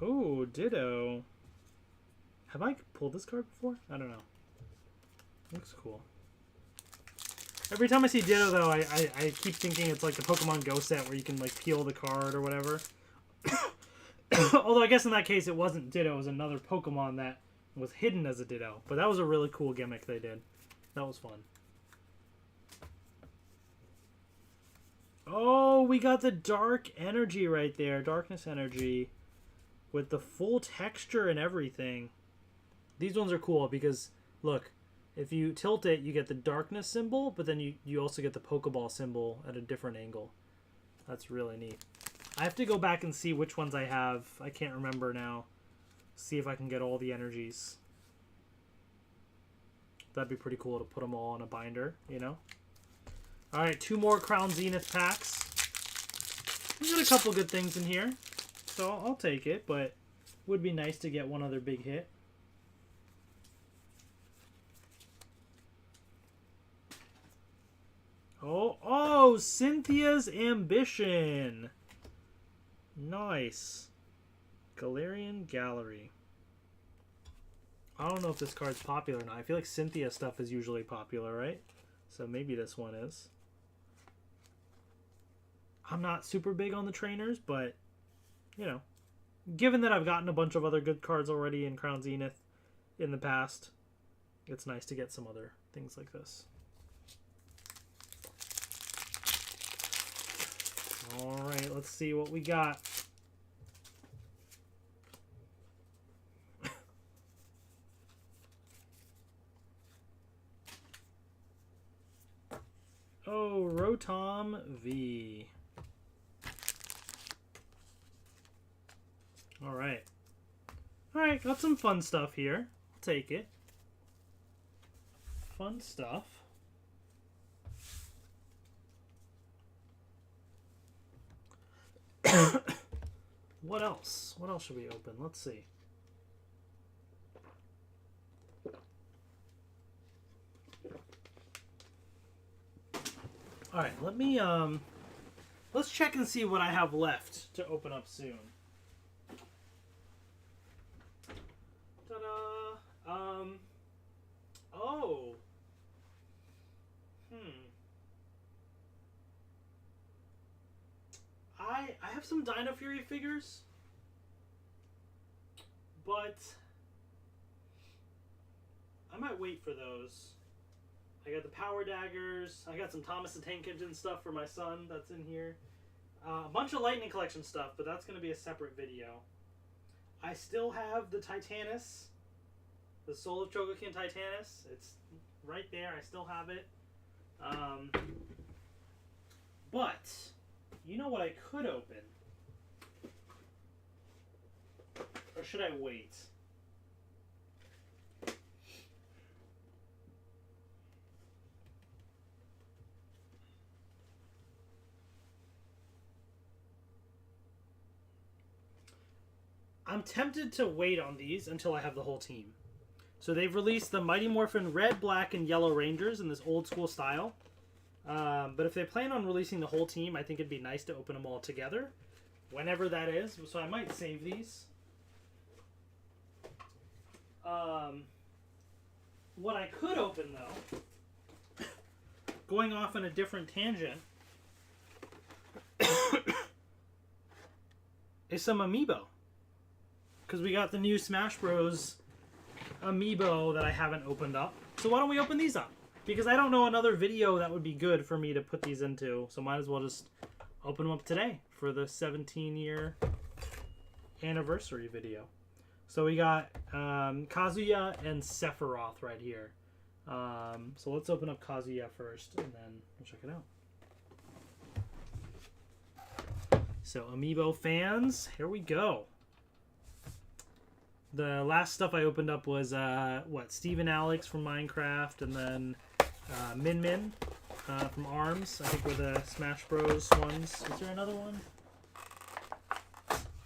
Oh, Ditto. Have I pulled this card before? I don't know. Looks cool. Every time I see Ditto, though, I keep thinking it's like the Pokemon Go set where you can, like, peel the card or whatever. Although I guess in that case it wasn't Ditto. It was another Pokemon that was hidden as a Ditto. But that was a really cool gimmick they did. That was fun. Oh, we got the Dark Energy right there. Darkness Energy. With the full texture and everything. These ones are cool because, look, if you tilt it, you get the darkness symbol, but then you also get the Pokeball symbol at a different angle. That's really neat. I have to go back and see which ones I have. I can't remember now. See if I can get all the energies. That'd be pretty cool to put them all in a binder, you know? Alright, 2 more Crown Zenith packs. We got a couple good things in here, so I'll take it, but would be nice to get one other big hit. Oh, Cynthia's Ambition. Nice. Galarian Gallery. I don't know if this card's popular or not. I feel like Cynthia stuff is usually popular, right? So maybe this one is. I'm not super big on the trainers, but, you know, given that I've gotten a bunch of other good cards already in Crown Zenith in the past, it's nice to get some other things like this. Alright, let's see what we got. Oh, Rotom V. Alright. Alright, got some fun stuff here. I'll take it. Fun stuff. What else? What else should we open? Let's see. All right, let me let's check and see what I have left to open up soon. Ta-da! Oh. I have some Dino Fury figures, but I might wait for those. I got the Power Daggers. I got some Thomas the Tank Engine stuff for my son that's in here. A bunch of Lightning Collection stuff, but that's going to be a separate video. I still have the Titanus, the Soul of Chogokin Titanus. It's right there. I still have it. But you know what I could open? Or should I wait? I'm tempted to wait on these until I have the whole team. So they've released the Mighty Morphin Red, Black, and Yellow Rangers in this old school style. But if they plan on releasing the whole team, I think it'd be nice to open them all together. Whenever that is. So I might save these. What I could open, though, going off on a different tangent, is some Amiibo. Because we got the new Smash Bros. Amiibo that I haven't opened up. So why don't we open these up? Because I don't know another video that would be good for me to put these into. So might as well just open them up today for the 17-year anniversary video. So we got Kazuya and Sephiroth right here. So let's open up Kazuya first, and then we'll check it out. So Amiibo fans, here we go. The last stuff I opened up was, Steve and Alex from Minecraft, and then Min Min from ARMS, I think were the Smash Bros. Ones. Is there another one?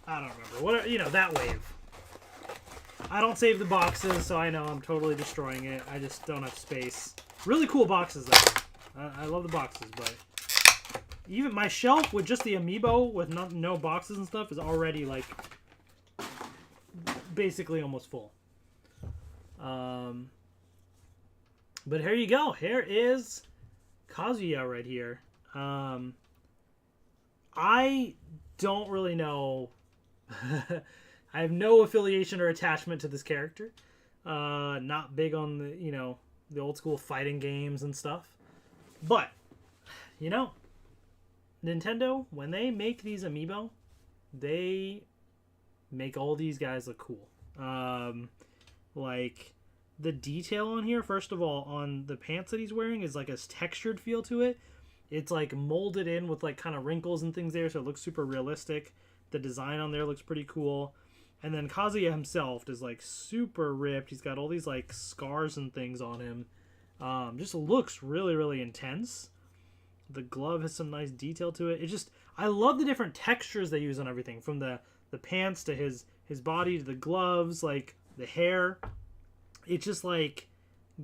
I don't remember. What, you know, that wave. I don't save the boxes, so I know I'm totally destroying it. I just don't have space. Really cool boxes, though. I love the boxes, but even my shelf with just the Amiibo with no boxes and stuff is already, like, basically almost full. But here you go. Here is Kazuya right here. I don't really know. I have no affiliation or attachment to this character. Not big on the, you know, the old school fighting games and stuff. But, you know, Nintendo, when they make these Amiibo, they make all these guys look cool. Like, the detail on here, first of all, on the pants that he's wearing is like a textured feel to it. It's like molded in with like kind of wrinkles and things there, so it looks super realistic. The design on there looks pretty cool. And then Kazuya himself is like super ripped. He's got all these like scars and things on him. Just looks really, really intense. The glove has some nice detail to it. It just, I love the different textures they use on everything, from the pants to his body to the gloves, like the hair. It just like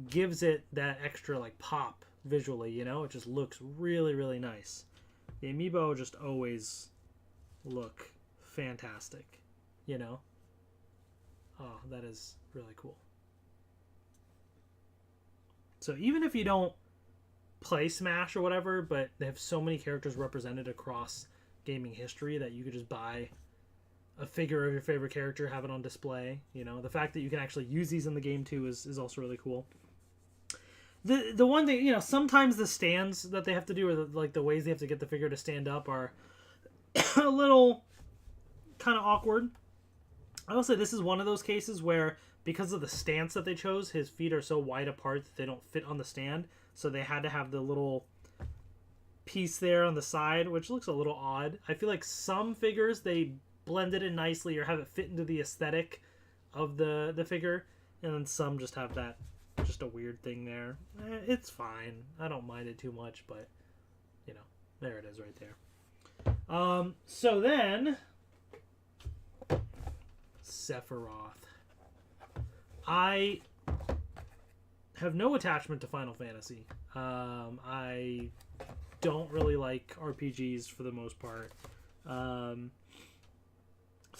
gives it that extra like pop visually, you know? It just looks really, really nice. The amiibo just always look fantastic, you know? Oh, that is really cool. So even if you don't play Smash or whatever, but they have so many characters represented across gaming history that you could just buy a figure of your favorite character, have it on display. You know, the fact that you can actually use these in the game too is also really cool. The one thing, you know, sometimes the stands that they have to do, or like the ways they have to get the figure to stand up, are a little kind of awkward. I will say this is one of those cases where, because of the stance that they chose, his feet are so wide apart that they don't fit on the stand. So they had to have the little piece there on the side, which looks a little odd. I feel like some figures, they blended it nicely or have it fit into the aesthetic of the figure. And then some just have that, just a weird thing there. It's fine. I don't mind it too much, but, you know, there it is right there. So then, Sephiroth. I have no attachment to Final Fantasy. I don't really like RPGs for the most part. So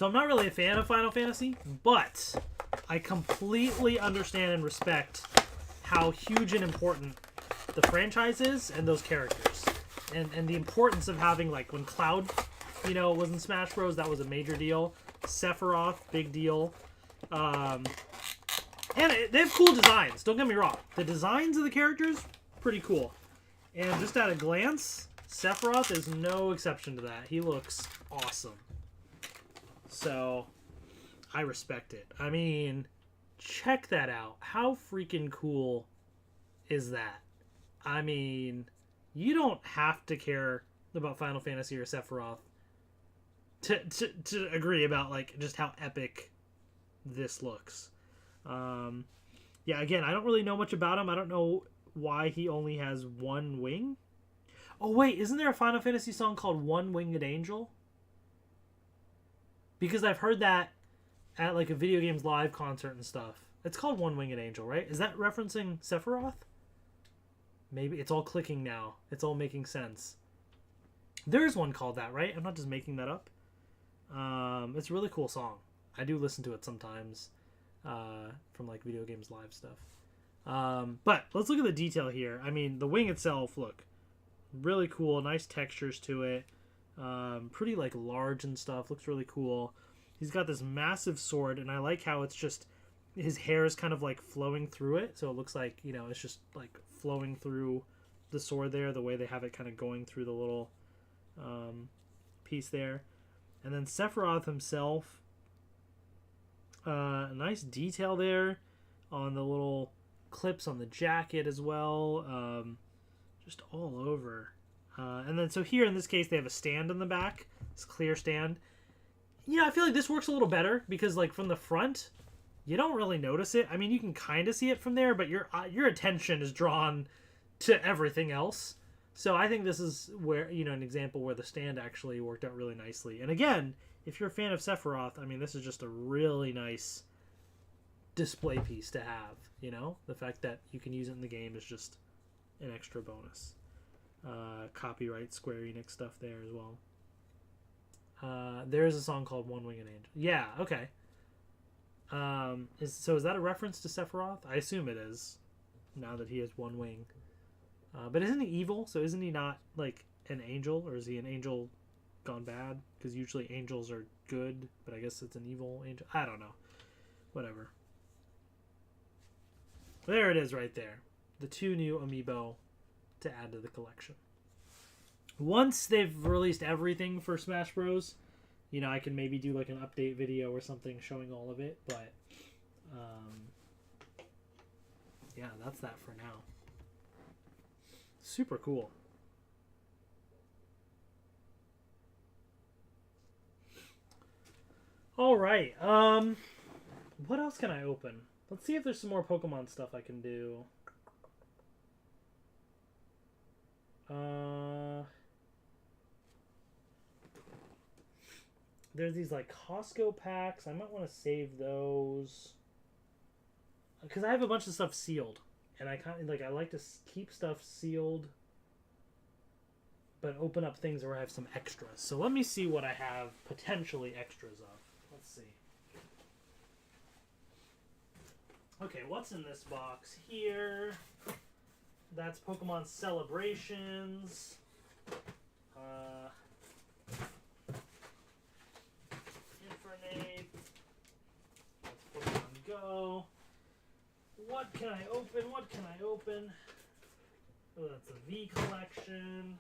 I'm not really a fan of Final Fantasy, but I completely understand and respect how huge and important the franchise is and those characters. And the importance of having, like, when Cloud, you know, was in Smash Bros., that was a major deal. Sephiroth, big deal. And they have cool designs, don't get me wrong. The designs of the characters, pretty cool. And just at a glance, Sephiroth is no exception to that. He looks awesome. So, I respect it. I mean, check that out. How freaking cool is that? I mean, you don't have to care about Final Fantasy or Sephiroth to agree about, like, just how epic this looks. Yeah, again, I don't really know much about him. I don't know why he only has one wing. Oh, wait, isn't there a Final Fantasy song called One Winged Angel? Because I've heard that at, like, a Video Games Live concert and stuff. It's called One Winged Angel, right? Is that referencing Sephiroth? Maybe. It's all clicking now. It's all making sense. There's one called that, right? I'm not just making that up. It's a really cool song. I do listen to it sometimes. From like Video Games Live stuff. But let's look at the detail here. I mean, the wing itself, look, really cool, nice textures to it. Pretty like large and stuff, looks really cool. He's got this massive sword, and I like how it's just, his hair is kind of like flowing through it, so it looks like, you know, it's just like flowing through the sword there, the way they have it kind of going through the little piece there. And then Sephiroth himself, a nice detail there on the little clips on the jacket as well, just all over. And then so here in this case they have a stand in the back, this clear stand. You know, I feel like this works a little better because, like, from the front you don't really notice it. I mean, you can kind of see it from there, but your attention is drawn to everything else. So I think this is where, you know, an example where the stand actually worked out really nicely. And again, if you're a fan of Sephiroth, I mean, this is just a really nice display piece to have, you know? The fact that you can use it in the game is just an extra bonus. Copyright Square Enix stuff there as well. There's a song called One Winged Angel. Yeah, okay. Is that a reference to Sephiroth? I assume it is, now that he has one wing. But isn't he evil? So isn't he not, like, an angel? Or is he an angel gone bad? Because usually angels are good, but I guess it's an evil angel. I don't know. Whatever. There it is right there. The 2 new amiibo to add to the collection. Once they've released everything for Smash Bros., you know, I can maybe do like an update video or something showing all of it, but yeah, that's that for now. Super cool. All right. What else can I open? Let's see if there's some more Pokemon stuff I can do. There's these like Costco packs. I might want to save those because I have a bunch of stuff sealed, and I kind of like I like to keep stuff sealed, but open up things where I have some extras. So let me see what I have potentially extras of. Let's see. Okay, what's in this box here? That's Pokemon Celebrations. Infernape. That's Pokemon Go. What can I open? What can I open? Oh, that's a V collection.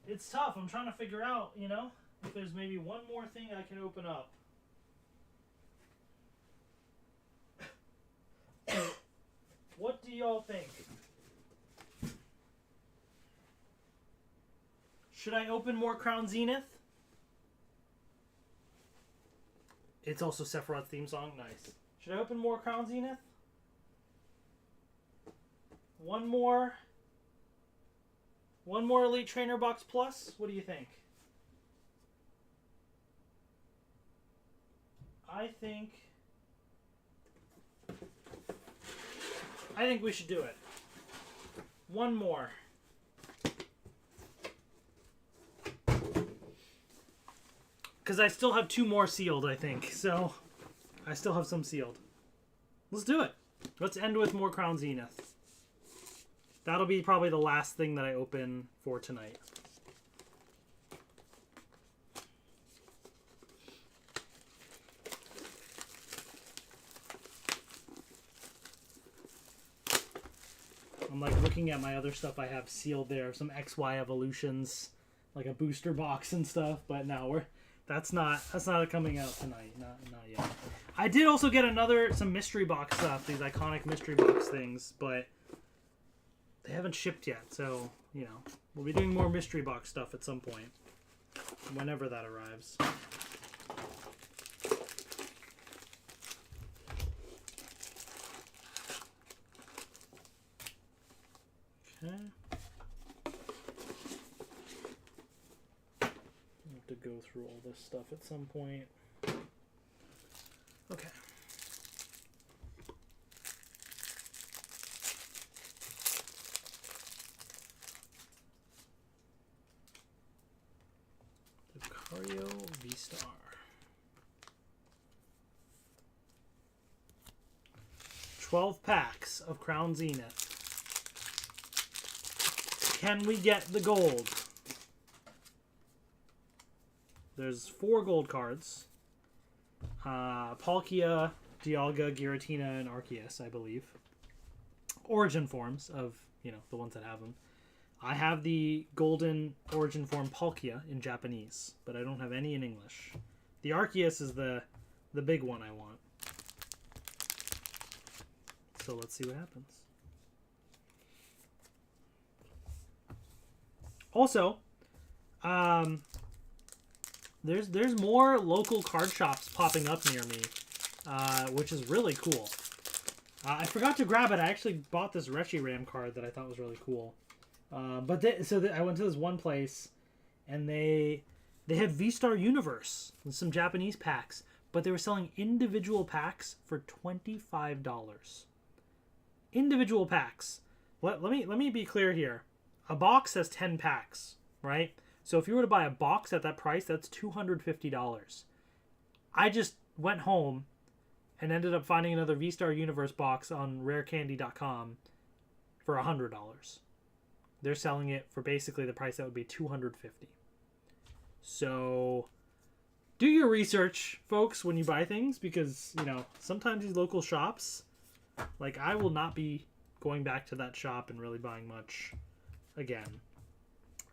It's tough. I'm trying to figure out, you know, if there's maybe one more thing I can open up. What do y'all think? Should I open more Crown Zenith? It's also Sephiroth's theme song. Nice. Should I open more Crown Zenith? One more Elite Trainer Box Plus? What do you think? I think we should do it. One more. Because I still have 2 more sealed, I think. So, I still have some sealed. Let's do it. Let's end with more Crown Zenith. That'll be probably the last thing that I open for tonight. I'm like looking at my other stuff I have sealed there. Some XY evolutions, like a booster box and stuff. But no, that's not coming out tonight. Not yet. I did also get some mystery box stuff. These iconic mystery box things, but they haven't shipped yet, so, you know, we'll be doing more mystery box stuff at some point, whenever that arrives. Okay. I'll have to go through all this stuff at some point. Okay. Lucario V-Star. $12 packs of Crown Zenith. Can we get the gold? There's 4 gold cards. Palkia, Dialga, Giratina, and Arceus, I believe. Origin forms of, you know, the ones that have them. I have the golden origin form Palkia in Japanese, but I don't have any in English. The Arceus is the big one I want. So let's see what happens. Also, there's more local card shops popping up near me, which is really cool. I forgot to grab it. I actually bought this Reshiram card that I thought was really cool. I went to this one place, and they had V-Star Universe and some Japanese packs, but they were selling individual packs for $25. Individual packs. Let me be clear here. A box has 10 packs, right? So if you were to buy a box at that price, that's $250. I just went home and ended up finding another V-Star Universe box on rarecandy.com for $100. They're selling it for basically the price that would be $250. So do your research, folks, when you buy things, because, you know, sometimes these local shops, like, I will not be going back to that shop and really buying much again.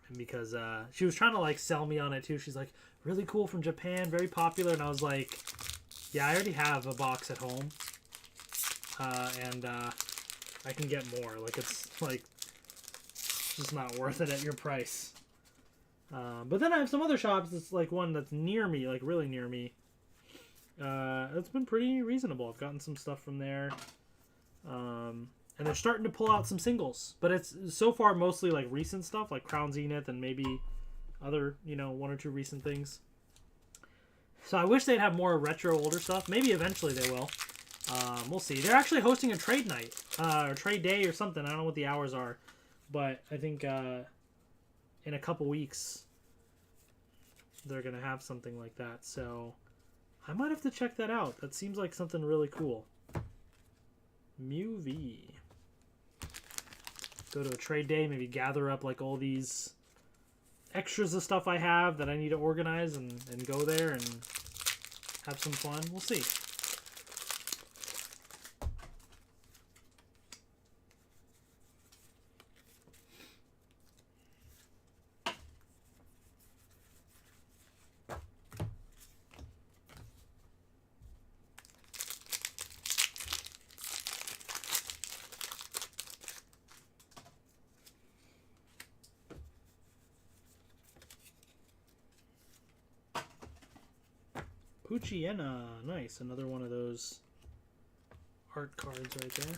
And because she was trying to, like, sell me on it too. She's like, really cool, from Japan, very popular. And I was like, yeah, I already have a box at home. And I can get more. Like, it's Like, it's just not worth it at your price. But then I have some other shops that's like one that's near me, like really near me. It's been pretty reasonable. I've gotten some stuff from there. And they're starting to pull out some singles. But it's so far mostly like recent stuff, like Crown Zenith and maybe other, you know, one or two recent things. So I wish they'd have more retro older stuff. Maybe eventually they will. We'll see. They're actually hosting a trade night. Or trade day or something. I don't know what the hours are. But I think in a couple weeks they're going to have something like that. So I might have to check that out. That seems like something really cool. Mew V. Go to a trade day, maybe gather up like all these extras of stuff I have that I need to organize and go there and have some fun. We'll see. Puchiena. Nice. Another one of those art cards right there.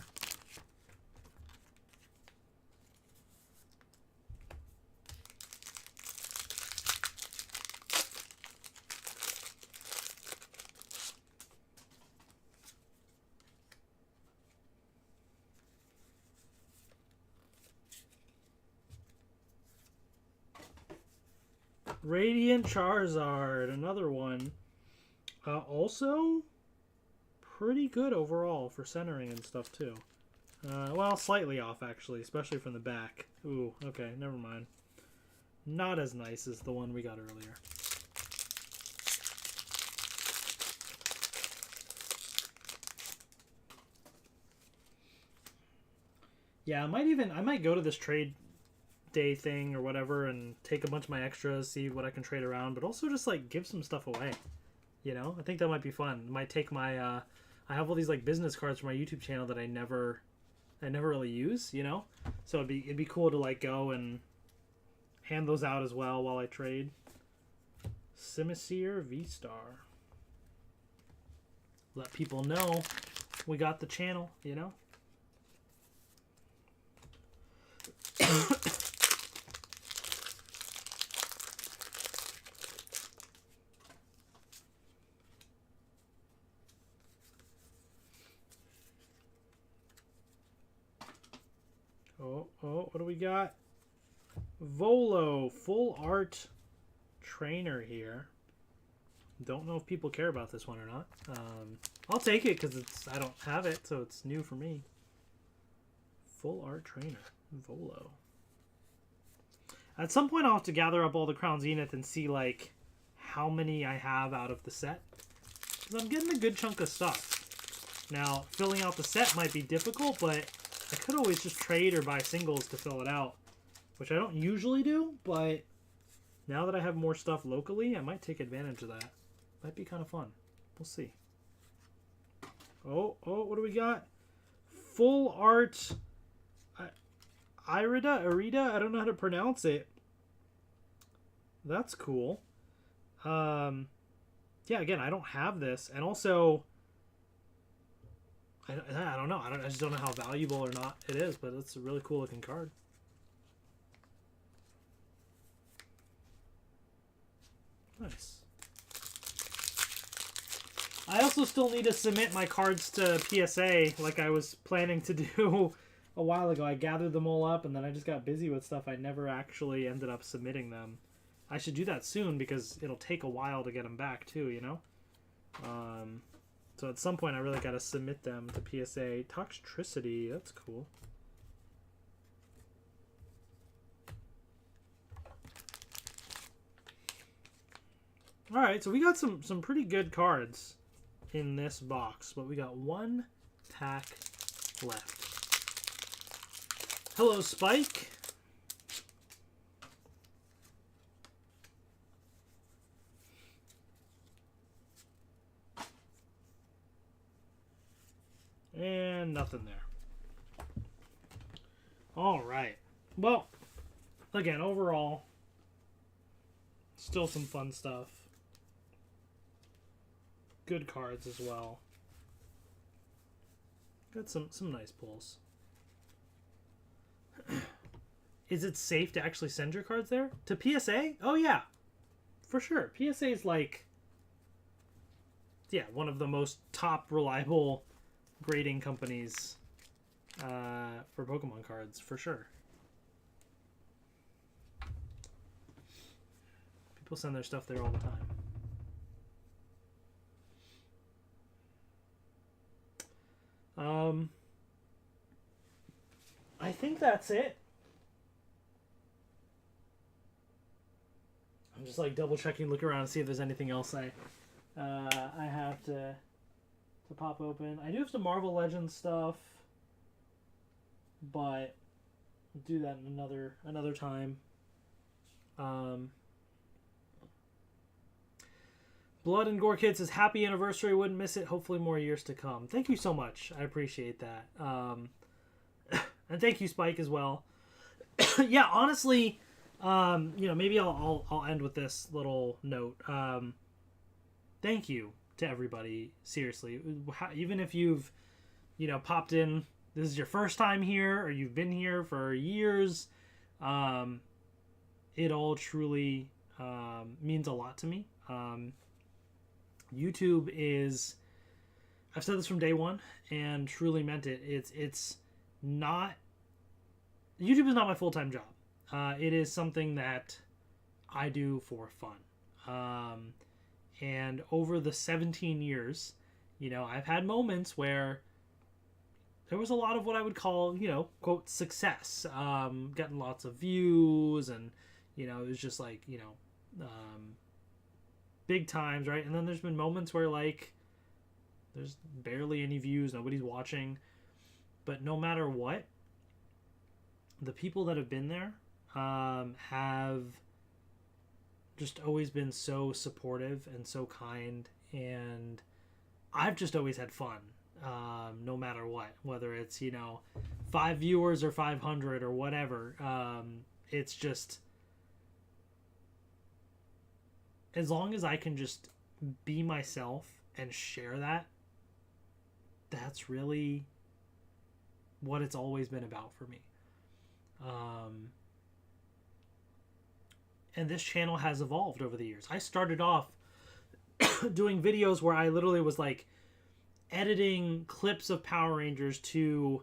Radiant Charizard. Another one. Also, pretty good overall for centering and stuff, too. Well, slightly off, actually, especially from the back. Ooh, okay, never mind. Not as nice as the one we got earlier. Yeah, I might go to this trade day thing or whatever and take a bunch of my extras, see what I can trade around, but also just, like, give some stuff away. You know, I think that might be fun. It might take my, I have all these like business cards for my YouTube channel that I never really use. You know, so it'd be cool to like go and hand those out as well while I trade. Simisear V-Star. Let people know we got the channel. You know. Oh, what do we got? Volo, full art trainer here. Don't know if people care about this one or not. I'll take it because I don't have it, so it's new for me. Full art trainer, Volo. At some point, I'll have to gather up all the Crown Zenith and see like how many I have out of the set. Because I'm getting a good chunk of stuff. Now, filling out the set might be difficult, but I could always just trade or buy singles to fill it out, which I don't usually do, but now that I have more stuff locally, I might take advantage of that. Might be kind of fun. We'll see. Oh, what do we got? Full art Irida, I don't know how to pronounce it. That's cool. Yeah, again, I don't have this, and also I don't know. I just don't know how valuable or not it is, but it's a really cool looking card. Nice. I also still need to submit my cards to PSA like I was planning to do a while ago. I gathered them all up and then I just got busy with stuff. I never actually ended up submitting them. I should do that soon because it'll take a while to get them back too, you know? So at some point I really got to submit them to PSA. Toxtricity, that's cool. Alright, so we got some pretty good cards in this box, but we got one pack left. Hello, Spike. And nothing there. All right. Well, again, overall, still some fun stuff. Good cards as well. Got some nice pulls. Is it safe to actually send your cards there? To PSA? Oh, yeah. For sure. PSA is like, yeah, one of the most top reliable grading companies for Pokemon cards, for sure. People send their stuff there all the time. I think that's it. I'm just like double checking, look around, and see if there's anything else I have to pop open. I do have some Marvel Legends stuff, but I'll do that another time. Blood and Gore Kid says, happy anniversary, wouldn't miss it. Hopefully more years to come. Thank you so much. I appreciate that. And thank you, Spike, as well. Yeah, honestly, maybe I'll end with this little note. Thank you to everybody. Seriously, even if you've, popped in, this is your first time here, or you've been here for years, it all truly means a lot to me. YouTube is, I've said this from day one and truly meant it. It's not, YouTube is not my full-time job. It is something that I do for fun. And over the 17 years, I've had moments where there was a lot of what I would call, quote, success. Getting lots of views and, it was just like, big times, right? And then there's been moments where, like, there's barely any views, nobody's watching. But no matter what, the people that have been there have just always been so supportive and so kind, and I've just always had fun, no matter what, whether it's 5 viewers or 500 or whatever. It's just, as long as I can just be myself and share that, that's really what it's always been about for me. And this channel has evolved over the years. I started off doing videos where I literally was like editing clips of Power Rangers to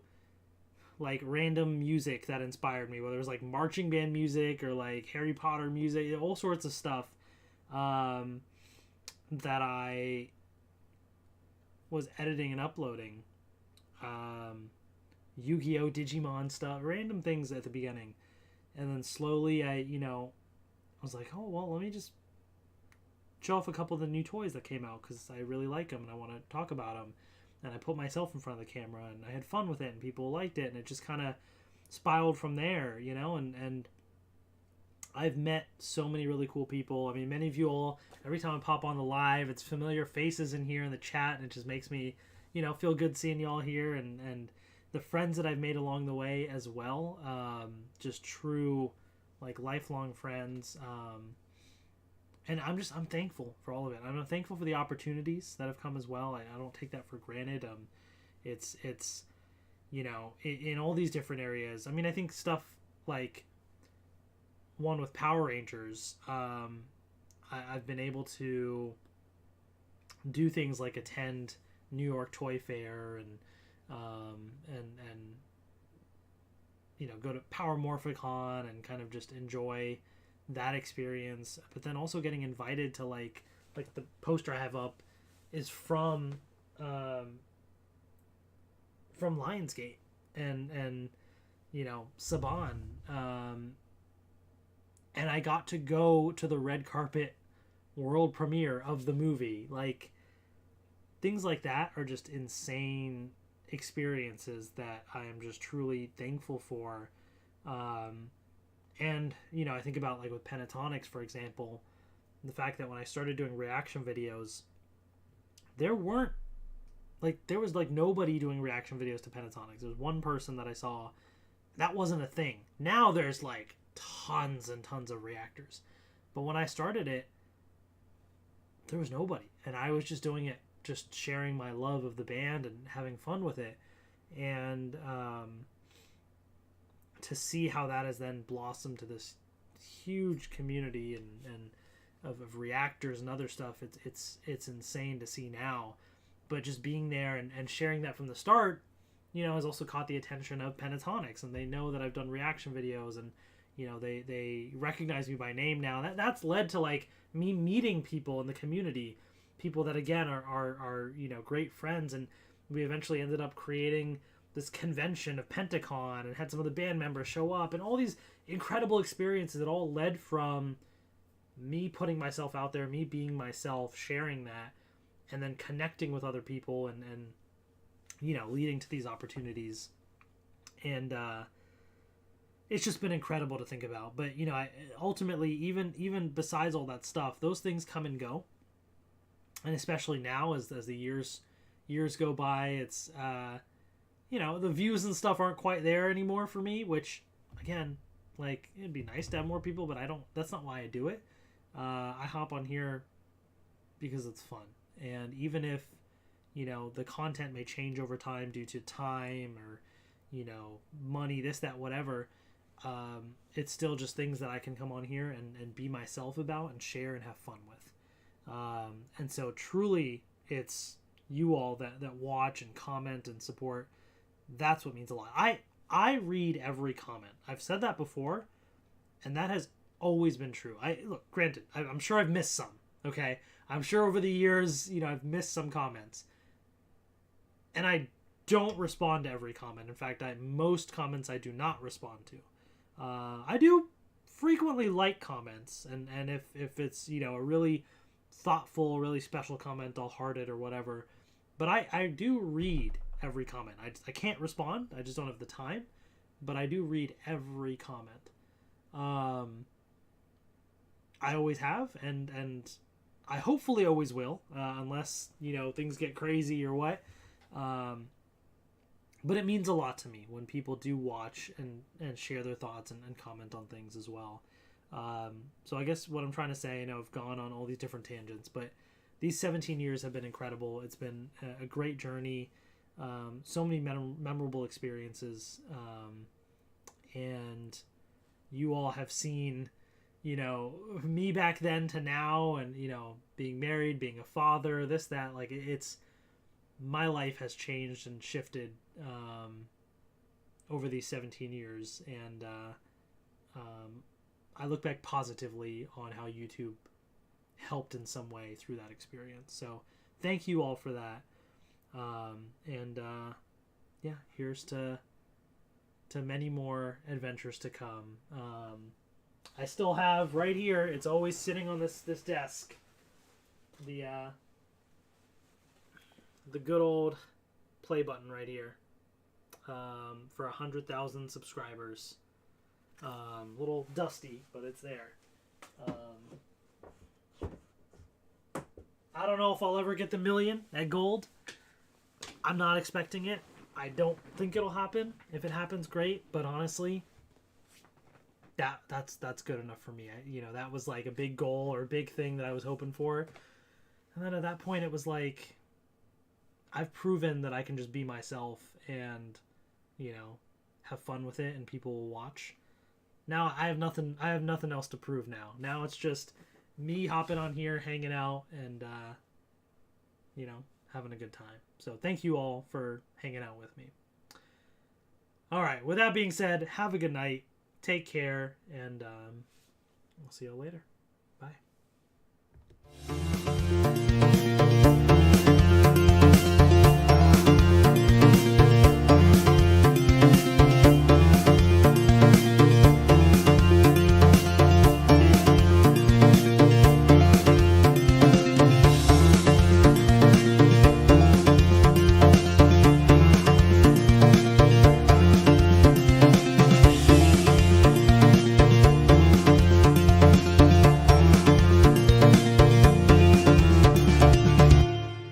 like random music that inspired me, whether it was like marching band music or like Harry Potter music, all sorts of stuff that I was editing and uploading. Yu-Gi-Oh! Digimon stuff, random things at the beginning. And then slowly I was like, oh, well, let me just show off a couple of the new toys that came out because I really like them and I want to talk about them. And I put myself in front of the camera and I had fun with it and people liked it, and it just kind of spiraled from there, and I've met so many really cool people. I mean, many of you all, every time I pop on the live, it's familiar faces in here in the chat, and it just makes me, feel good seeing you all here, and the friends that I've made along the way as well, just true, like, lifelong friends, and I'm thankful for all of it. I'm thankful for the opportunities that have come as well. I don't take that for granted. It's in all these different areas. I mean, I think stuff like one with Power Rangers, I've been able to do things like attend New York Toy Fair and go to Power Morphicon and kind of just enjoy that experience. But then also getting invited to like the poster I have up is from Lionsgate and Saban, and I got to go to the red carpet world premiere of the movie. Like, things like that are just insane experiences that I am just truly thankful for. And I think about, like, with Pentatonics, for example, the fact that when I started doing reaction videos, there was nobody doing reaction videos to Pentatonics. There was one person that I saw that wasn't a thing. Now there's like tons and tons of reactors. But when I started it, there was nobody. And I was just doing it, just sharing my love of the band and having fun with it. And to see how that has then blossomed to this huge community and of reactors and other stuff, it's insane to see now. But just being there and sharing that from the start, has also caught the attention of Pentatonics, and they know that I've done reaction videos, and they recognize me by name now. That's led to like me meeting people in the community, people that again are great friends, and we eventually ended up creating this convention of Pentacon and had some of the band members show up, and all these incredible experiences that all led from me putting myself out there, me being myself, sharing that, and then connecting with other people and leading to these opportunities. And it's just been incredible to think about. But ultimately, even besides all that stuff, those things come and go, and especially now as the years go by, it's the views and stuff aren't quite there anymore for me, which again, like, it'd be nice to have more people, but that's not why I do it. I hop on here because it's fun. And even if, the content may change over time due to time or, money, this, that, whatever, it's still just things that I can come on here and be myself about and share and have fun with. And so truly it's you all that watch and comment and support. That's what means a lot. I read every comment. I've said that before, and that has always been true. Look, granted, I'm sure I've missed some. Okay, I'm sure over the years, I've missed some comments, and I don't respond to every comment. In fact, most comments I do not respond to. I do frequently like comments, and if it's a really thoughtful, really special comment, I'll heart it or whatever. But I do read every comment. I can't respond. I just don't have the time. But I do read every comment. I always have, and I hopefully always will, unless things get crazy or what. But it means a lot to me when people do watch and share their thoughts and comment on things as well. So I guess what I'm trying to say, I've gone on all these different tangents, but these 17 years have been incredible. It's been a great journey. So many memorable experiences. And you all have seen, me back then to now, and, being married, being a father, this, that, like, it's, my life has changed and shifted, over these 17 years. And, I look back positively on how YouTube helped in some way through that experience. So thank you all for that. Here's to many more adventures to come. I still have right here, it's always sitting on this desk, the good old play button right here, for 100,000 subscribers. Little dusty, but it's there. I don't know if I'll ever get the 1 million at gold. I'm not expecting it. I don't think it'll happen. If it happens, great. But honestly, that's good enough for me. That was like a big goal or a big thing that I was hoping for. And then at that point, it was like, I've proven that I can just be myself and, have fun with it, and people will watch. Now I have nothing else to prove now. Now it's just me hopping on here, hanging out, and, having a good time. So thank you all for hanging out with me. All right. With that being said, have a good night. Take care, and we'll see you all later. Bye.